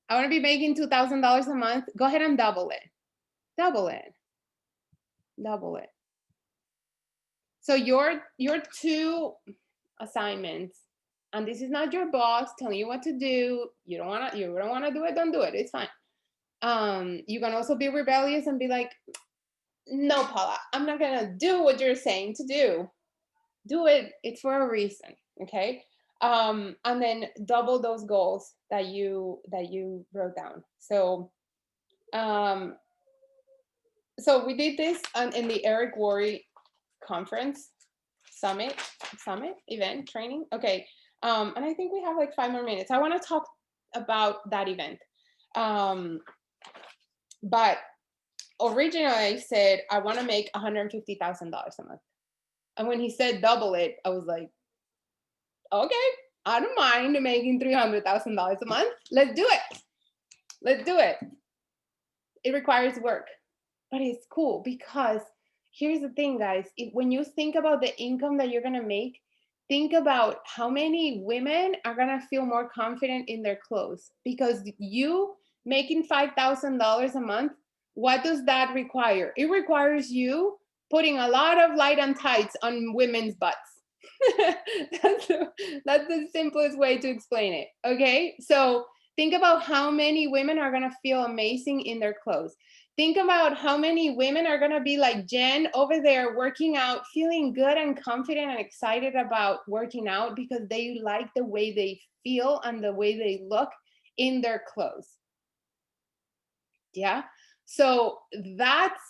I want to be making $2,000 a month, go ahead and double it. Double it. Double it. So your 2 assignments, and this is not your boss telling you what to do. You don't want to do it, don't do it. It's fine. You can also be rebellious and be like, no, Paula, I'm not gonna do what you're saying to do. Do it. It's for a reason. Okay. And then double those goals that you wrote down. So so we did this in the Eric Worre conference summit event training. Okay. And I think we have like 5 more minutes. I want to talk about that event. But originally I said I want to make $150,000 a month. And when he said double it, I was like, okay, I don't mind making $300,000 a month. Let's do it. Let's do it. It requires work, but it's cool because Here's the thing, guys. When you think about the income that you're going to make, think about how many women are going to feel more confident in their clothes, because you making $5,000 a month, what does that require? It requires you putting a lot of light and tights on women's butts. that's, that's the simplest way to explain it. Okay. So think about how many women are going to feel amazing in their clothes. Think about how many women are going to be like Jen over there working out, feeling good and confident and excited about working out because they like the way they feel and the way they look in their clothes. Yeah. So that's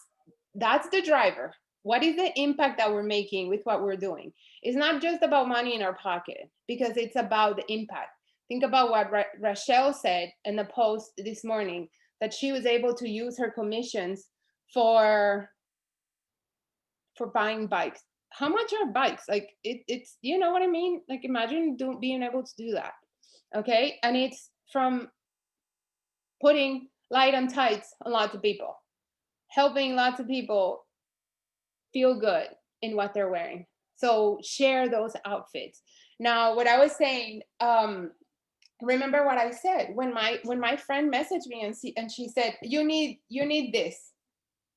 the driver. What is the impact that we're making with what we're doing? It's not just about money in our pocket, because it's about the impact. Think about what Rachel said in the post this morning, that she was able to use her commissions for buying bikes. How much are bikes? Like it's you know what I mean? Like imagine being able to do that. Okay. And it's from putting light and tights on lots of people, helping lots of people feel good in what they're wearing. So share those outfits. Now, what I was saying, remember what I said when my friend messaged me and she said, you need this.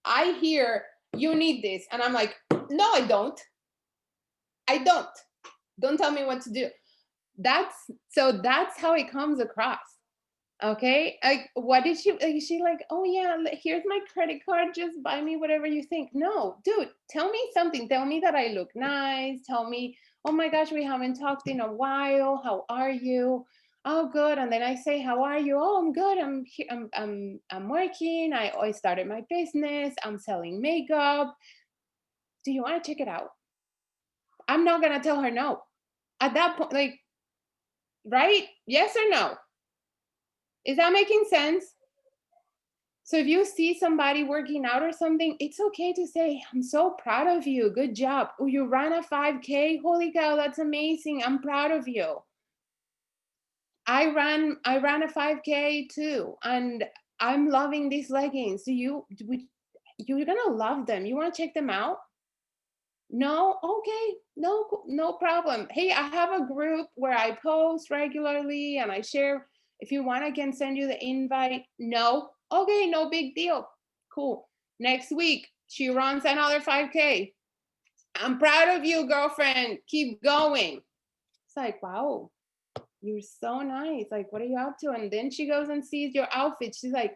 I hear you need this. And I'm like, no, I don't. I don't. Don't tell me what to do. That's how it comes across. Okay, like what did she like, oh yeah, here's my credit card, just buy me whatever you think. No, dude, tell me something. Tell me that I look nice. Tell me, oh my gosh, we haven't talked in a while, how are you? Oh good. And then I say, how are you? Oh, I'm good. I'm working. I started my business. I'm selling makeup. Do you want to check it out? I'm not gonna tell her no at that point. Like, right? Yes or no? Is that making sense? So if you see somebody working out or something, it's okay to say, I'm so proud of you. Good job. Oh, you ran a 5K. Holy cow, that's amazing. I'm proud of you. I ran a 5K too, and I'm loving these leggings. You're gonna love them. You want to check them out? No? Okay. No problem. Hey, I have a group where I post regularly and I share. If you want, I can send you the invite. No? Okay, no big deal. Cool. Next week, she runs another 5K. I'm proud of you, girlfriend. Keep going. It's like, wow, you're so nice. Like, what are you up to? And then she goes and sees your outfit. She's like,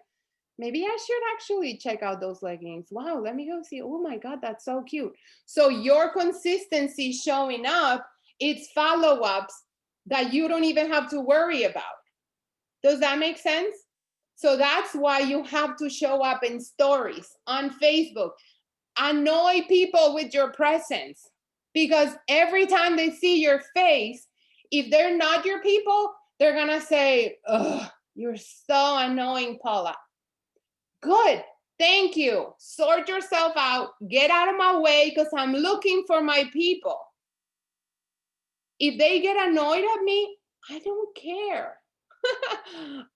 maybe I should actually check out those leggings. Wow, let me go see. Oh my God, that's so cute. So your consistency showing up, it's follow-ups that you don't even have to worry about. Does that make sense? So that's why you have to show up in stories on Facebook. Annoy people with your presence, because every time they see your face, if they're not your people, they're gonna say, ugh, you're so annoying, Paula. Good. Thank you. Sort yourself out. Get out of my way, because I'm looking for my people. If they get annoyed at me, I don't care.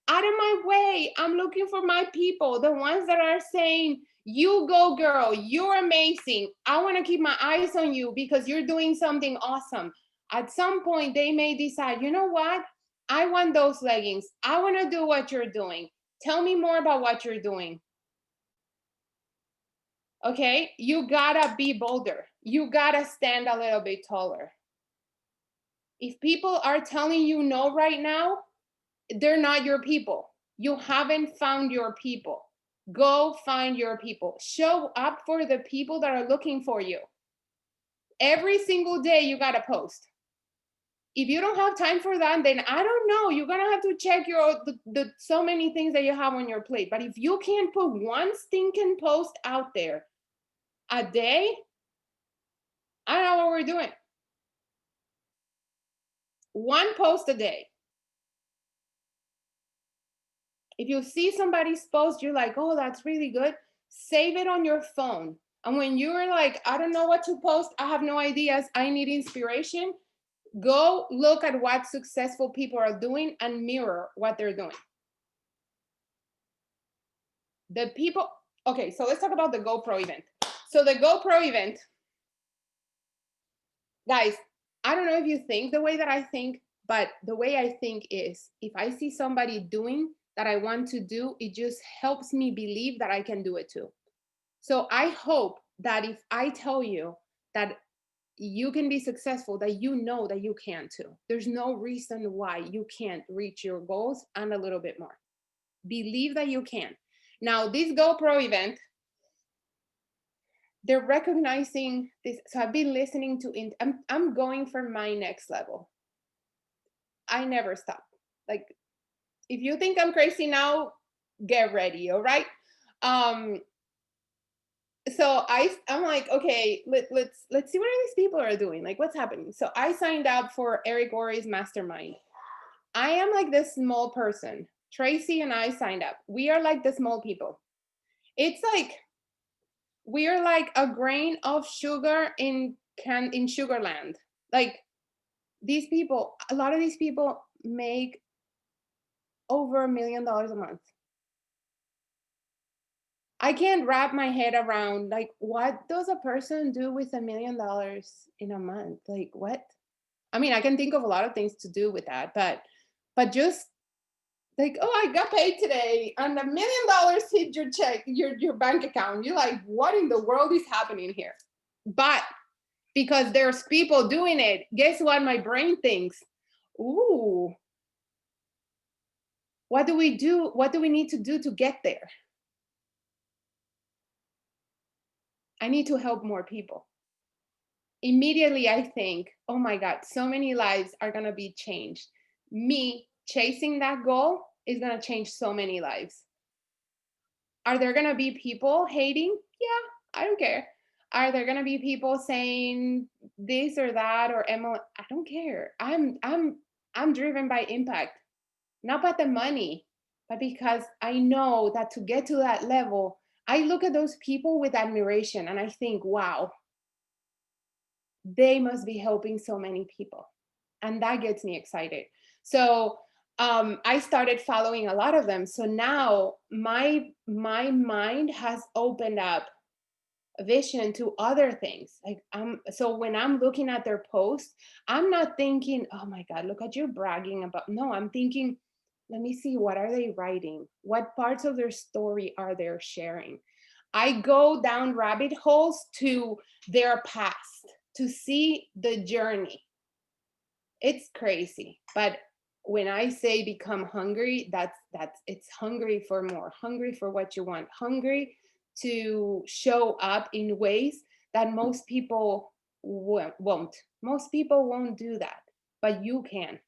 Out of my way. I'm looking for my people, the ones that are saying, you go, girl. You're amazing. I want to keep my eyes on you because you're doing something awesome. At some point, they may decide, you know what? I want those leggings. I want to do what you're doing. Tell me more about what you're doing. Okay, you gotta be bolder. You gotta stand a little bit taller. If people are telling you no right now, they're not your people. You haven't found your people. Go find your people. Show up for the people that are looking for you. Every single day you gotta post. If you don't have time for that, then I don't know. You're gonna have to check the so many things that you have on your plate. But if you can't put one stinking post out there a day, I don't know what we're doing. One post a day. If you see somebody's post, you're like, oh, that's really good. Save it on your phone. And when you're like, I don't know what to post, I have no ideas, I need inspiration, go look at what successful people are doing and mirror what they're doing. The people, okay, so let's talk about the GoPro event. So the GoPro event, guys, I don't know if you think the way that I think, but the way I think is if I see somebody doing that I want to do, it just helps me believe that I can do it too. So I hope that if I tell you that you can be successful, that you know that you can too. There's no reason why you can't reach your goals and a little bit more. Believe that you can. Now, this GoPro event, they're recognizing this. So I've been listening to, I'm going for my next level. I never stop. Like, if you think I'm crazy now, get ready, all right? So I'm like, okay, let's see what these people are doing. Like, what's happening? So I signed up for Eric Worre's mastermind. I am like this small person. Tracy and I signed up. We are like the small people. It's like we are like a grain of sugar in Sugarland. Like these people, a lot of these people make over $1 million a month. I can't wrap my head around like what does a person do with $1 million in a month? Like what? I mean, I can think of a lot of things to do with that, but just like, oh, I got paid today and $1 million hit your check, your bank account. You're like, what in the world is happening here? But because there's people doing it, guess what my brain thinks? Ooh, what do we do? What do we need to do to get there? I need to help more people. Immediately I think, oh my God, so many lives are gonna be changed. Me chasing that goal is gonna change so many lives. Are there gonna be people hating? Yeah, I don't care. Are there gonna be people saying this or that or Emily? I don't care. I'm driven by impact, not by the money, but because I know that to get to that level, I look at those people with admiration and I think, wow, they must be helping so many people. And that gets me excited. So I started following a lot of them. So now my mind has opened up a vision to other things. Like so when I'm looking at their posts, I'm not thinking, oh my God, look at you bragging about. No, I'm thinking, let me see, what are they writing? What parts of their story are they sharing? I go down rabbit holes to their past to see the journey. It's crazy, but when I say become hungry, that's it's hungry for more, hungry for what you want, hungry to show up in ways that most people won't. Most people won't do that, but you can.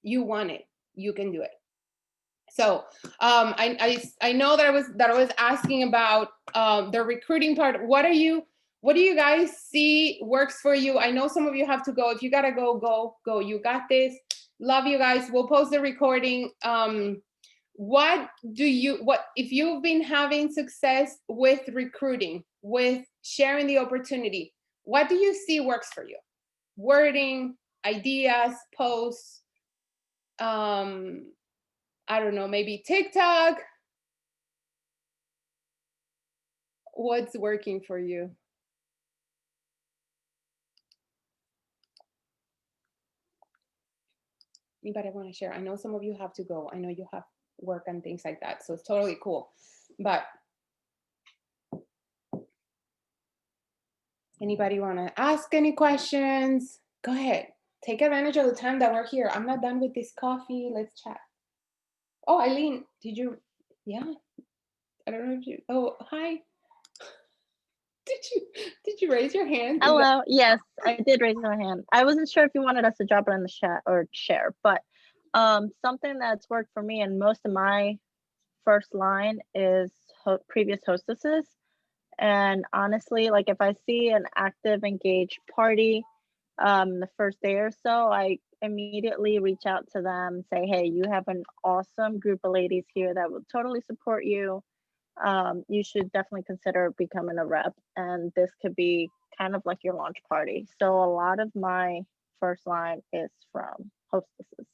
You want it, you can do it. So I know that I was asking about the recruiting part. What do you guys see works for you? I know some of you have to go. If you gotta go. You got this. Love you guys. We'll post the recording. What if you've been having success with recruiting, with sharing the opportunity? What do you see works for you? Wording, ideas, posts. I don't know, maybe TikTok. What's working for you? Anybody want to share? I know some of you have to go. I know you have work and things like that. So it's totally cool. But anybody want to ask any questions? Go ahead. Take advantage of the time that we're here. I'm not done with this coffee. Let's chat. Oh, Eileen, did you? Yeah. I don't know if you. Oh, hi. Did you raise your hand? Hello. Yes, I did raise my hand. I wasn't sure if you wanted us to drop it in the chat or share, but something that's worked for me and most of my first line is previous hostesses. And honestly, like if I see an active, engaged party the first day or so, I immediately reach out to them and say, hey, you have an awesome group of ladies here that will totally support you. You should definitely consider becoming a rep, and this could be kind of like your launch party. So a lot of my first line is from hostesses.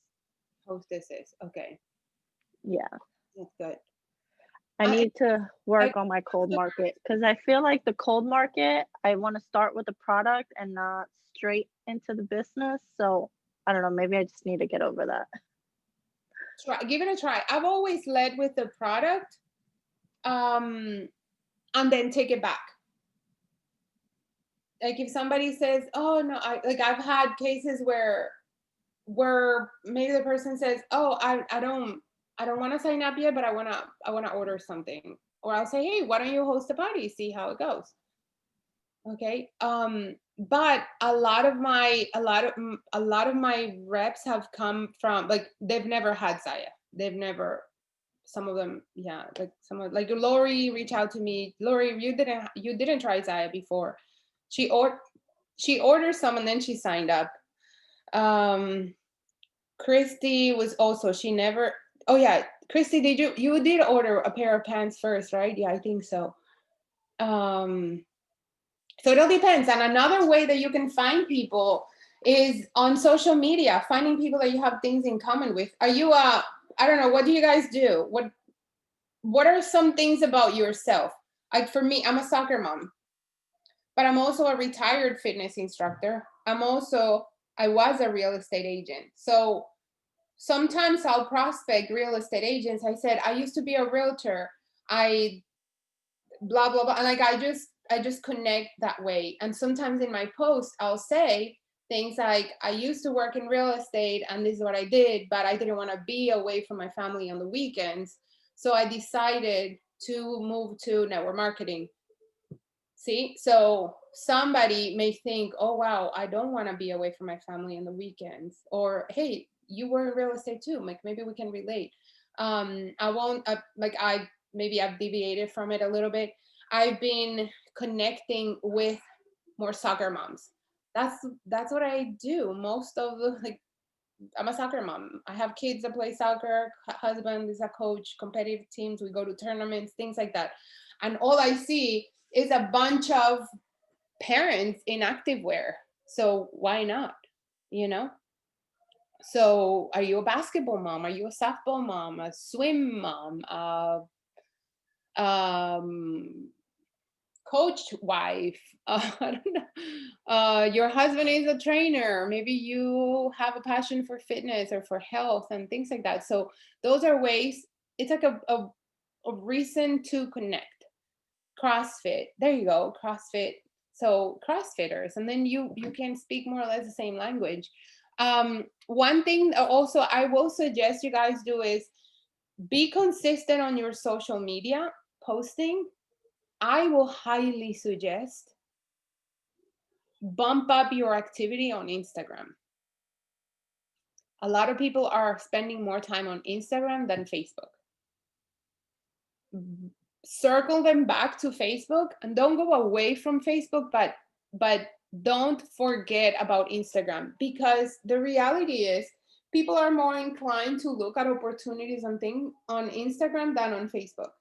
Hostesses. Okay. Yeah. That's good. I I need to I work on my cold market because I feel like the cold market, I want to start with the product and not straight into the business. So I don't know, maybe I just need to get over that. give it a try. I've always led with the product, um, and then take it back. Like if somebody says, "Oh no," I've had cases where maybe the person says, "Oh, I don't want to sign up yet, but I wanna order something," or I'll say, "Hey, why don't you host a party? See how it goes." Okay. But a lot of my reps have come from, like, they've never had Zaya. They've never. Some of them, yeah, like like Lori reached out to me. Lori, you didn't try Zaya before. She or she ordered some and then she signed up. Um, Christy was also, she never. Oh yeah, Christy, you did order a pair of pants first, right? Yeah, I think so. Um, so it all depends. And another way that you can find people is on social media, finding people that you have things in common with. Are you I don't know, what do you guys do? What are some things about yourself? Like for me, I'm a soccer mom, but I'm also a retired fitness instructor. I was a real estate agent. So sometimes I'll prospect real estate agents. I said, I used to be a realtor. I blah blah blah, and like I just connect that way. And sometimes in my post I'll say things like, I used to work in real estate and this is what I did, but I didn't want to be away from my family on the weekends, so I decided to move to network marketing. See, so somebody may think, oh wow, I don't want to be away from my family on the weekends, or hey, you were in real estate too, like maybe we can relate. I won't like I maybe I've deviated from it a little bit. I've been connecting with more soccer moms. That's what I do most of the, like, I'm a soccer mom. I have kids that play soccer. Husband is a coach, competitive teams. We go to tournaments, things like that. And all I see is a bunch of parents in activewear. So why not? You know? So are you a basketball mom? Are you a softball mom? A swim mom? Um, coach wife? I don't know. Your husband is a trainer. Maybe you have a passion for fitness or for health and things like that. So those are ways. It's like a reason to connect. CrossFit. There you go, CrossFit. So CrossFitters, and then you can speak more or less the same language. One thing also I will suggest you guys do is be consistent on your social media posting. I will highly suggest bump up your activity on Instagram. A lot of people are spending more time on Instagram than Facebook. Circle them back to Facebook and don't go away from Facebook, but don't forget about Instagram, because the reality is people are more inclined to look at opportunities and things on Instagram than on Facebook.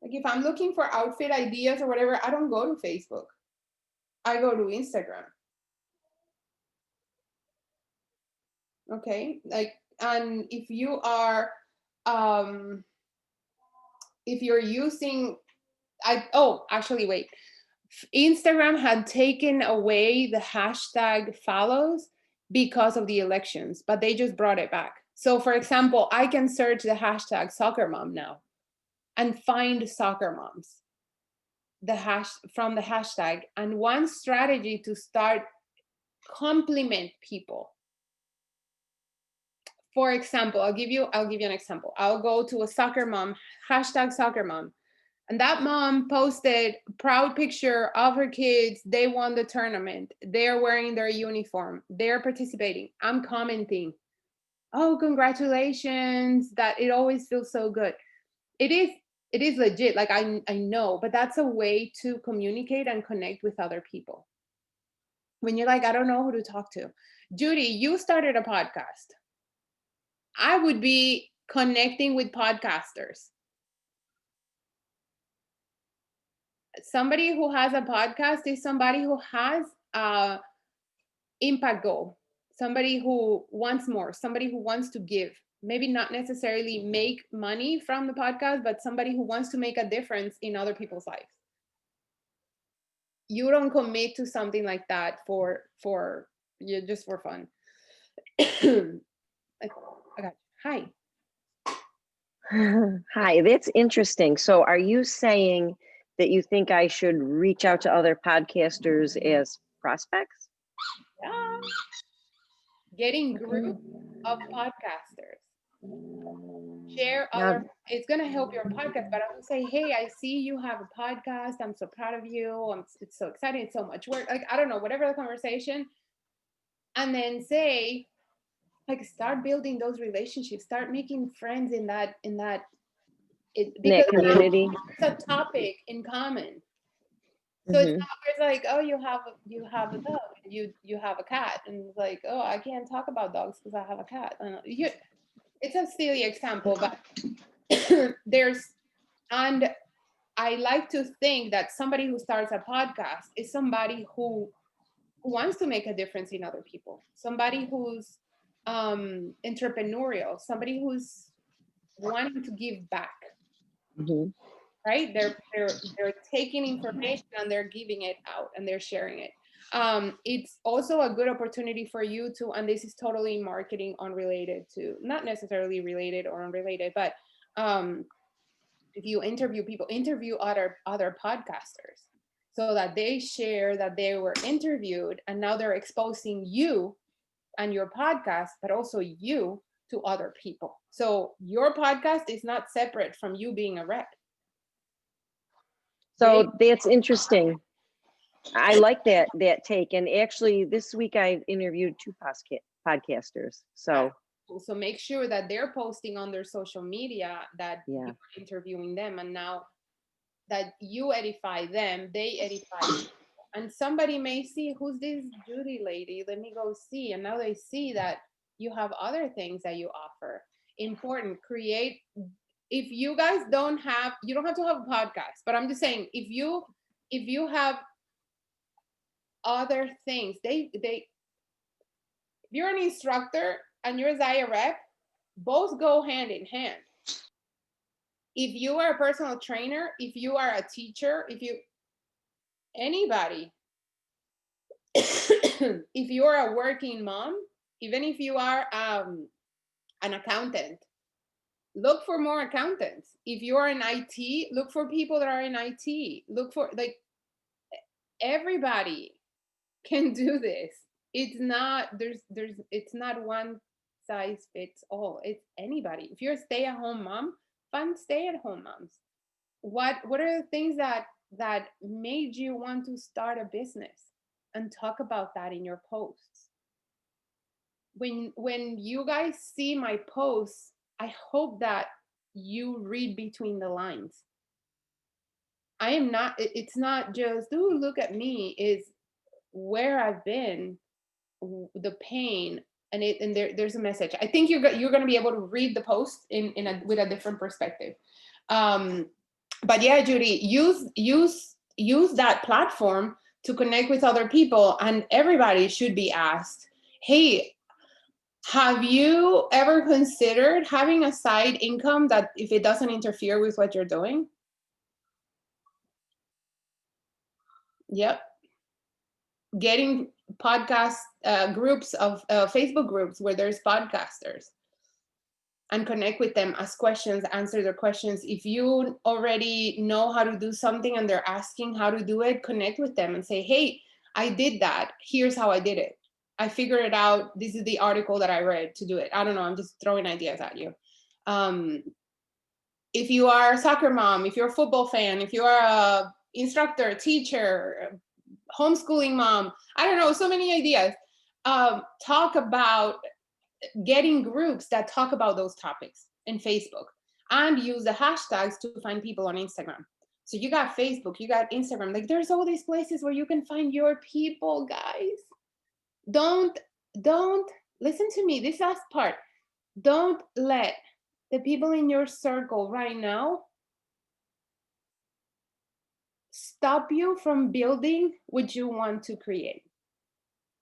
Like if I'm looking for outfit ideas or whatever, I don't go to Facebook. I go to Instagram. Okay? Like, and um if you're using actually wait. Instagram had taken away the hashtag follows because of the elections, but they just brought it back. So, for example, I can search the hashtag soccer mom now and find soccer moms from the hashtag. And one strategy to start compliment people. For example, I'll give you an example. I'll go to a soccer mom, hashtag soccer mom. And that mom posted a proud picture of her kids. They won the tournament. They're wearing their uniform. They're participating. I'm commenting, oh, congratulations. That it always feels so good. It is legit. Like I know, but that's a way to communicate and connect with other people. When you're like, I don't know who to talk to. Judy, you started a podcast. I would be connecting with podcasters. Somebody who has a podcast is somebody who has impact goal, somebody who wants more, somebody who wants to give. maybe not necessarily make money from the podcast, but somebody who wants to make a difference in other people's lives. You don't commit to something like that for you, just for fun. Like, okay. Hi. Hi, that's interesting. So are you saying that you think I should reach out to other podcasters as prospects? Yeah. Getting group of podcasters. Share Now, other, it's going to help your podcast, but I would say, hey, I see you have a podcast. I'm so proud of you. It's so exciting. It's so much work. Like, I don't know, whatever the conversation. And then say, like, start building those relationships, start making friends in that, because now community. it's a topic in common. So it's not it's like, oh, you have a dog, you have a cat, and it's like, oh, I can't talk about dogs because I have a cat. And it's a silly example, but there's, and I like to think that somebody who starts a podcast is somebody who wants to make a difference in other people, somebody who's entrepreneurial, somebody who's wanting to give back. Right? They're taking information and they're giving it out and they're sharing it. It's also a good opportunity for you to, and this is totally marketing unrelated to, not necessarily related or unrelated, but if you interview people, interview other podcasters so that they share that they were interviewed and now they're exposing you and your podcast, but also you to other people. So your podcast is not separate from you being a rep. So that's interesting. I like that take. And actually, this week I interviewed 2 podcasters. So make sure that they're posting on their social media that you're interviewing them, and now that you edify them, they edify you. And somebody may see, who's this Judy lady? Let me go see. And now they see that you have other things that you offer. Important, create. If you guys don't have, you don't have to have a podcast, but I'm just saying, if you have other things, if you're an instructor and you're a Zaya rep, both go hand in hand. If you are a personal trainer, if you are a teacher, anybody, if you're a working mom, even if you are an accountant, look for more accountants. If you're in IT, look for people that are in IT. Look for, like, everybody can do this. It's not, it's not one size fits all. It's anybody. If you're a stay-at-home mom, find stay-at-home moms. What are the things that made you want to start a business? And talk about that in your posts. When you guys see my posts, I hope that you read between the lines. I am not, it's not just, ooh, look at me, is where I've been, the pain, and there's a message. I think you're going to be able to read the post with a different perspective. But yeah, Judy, use that platform to connect with other people, and everybody should be asked, hey, have you ever considered having a side income that if it doesn't interfere with what you're doing? Yep. Getting podcast groups of Facebook groups where there's podcasters, and connect with them, ask questions, answer their questions. If you already know how to do something and they're asking how to do it, connect with them and say, hey, I did that. Here's how I did it. I figured it out. This is the article that I read to do it. I don't know. I'm just throwing ideas at you. If you are a soccer mom, if you're a football fan, if you are a instructor, teacher, homeschooling mom, I don't know, so many ideas. Talk about getting groups that talk about those topics in Facebook, and use the hashtags to find people on Instagram. So you got Facebook, you got Instagram, like there's all these places where you can find your people, guys. Don't listen to me, this last part. Don't let the people in your circle right now stop you from building what you want to create.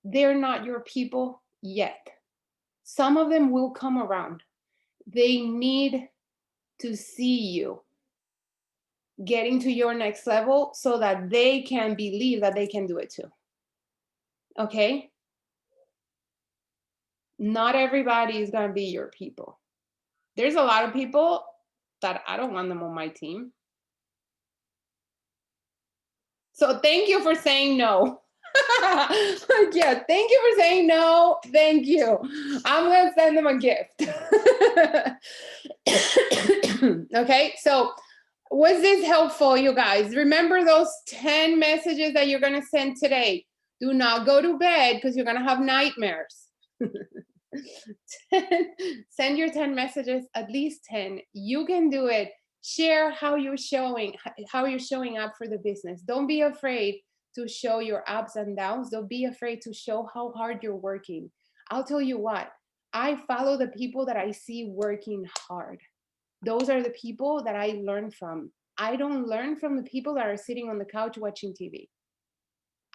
They're not your people yet. Some of them will come around. They need to see you getting to your next level so that they can believe that they can do it too. Okay? Not everybody is going to be your people. There's a lot of people that I don't want them on my team. So thank you for saying no. Yeah, thank you for saying no. Thank you. I'm going to send them a gift. Okay, so was this helpful, you guys? Remember those 10 messages that you're going to send today. Do not go to bed because you're going to have nightmares. Send your 10 messages, at least 10. You can do it. Share how you're showing up for the business. Don't be afraid to show your ups and downs. Don't be afraid to show how hard you're working. I'll tell you what, I follow the people that I see working hard. Those are the people that I learn from. I don't learn from the people that are sitting on the couch watching TV.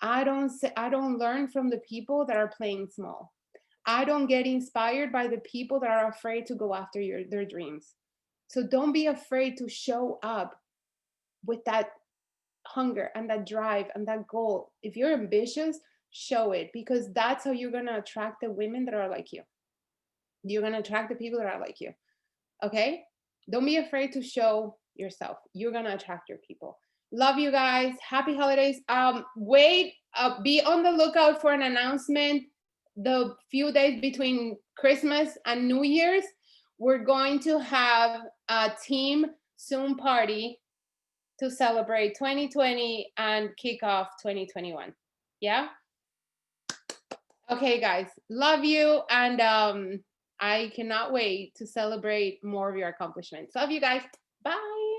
I don't learn from the people that are playing small. I don't get inspired by the people that are afraid to go after their dreams. So don't be afraid to show up with that hunger and that drive and that goal. If you're ambitious, show it, because that's how you're going to attract the women that are like you. You're going to attract the people that are like you. Okay? Don't be afraid to show yourself. You're going to attract your people. Love you guys. Happy holidays. Be on the lookout for an announcement the few days between Christmas and New Year's. We're going to have a team Zoom party to celebrate 2020 and kick off 2021. Yeah? Okay, guys. Love you. And I cannot wait to celebrate more of your accomplishments. Love you guys. Bye.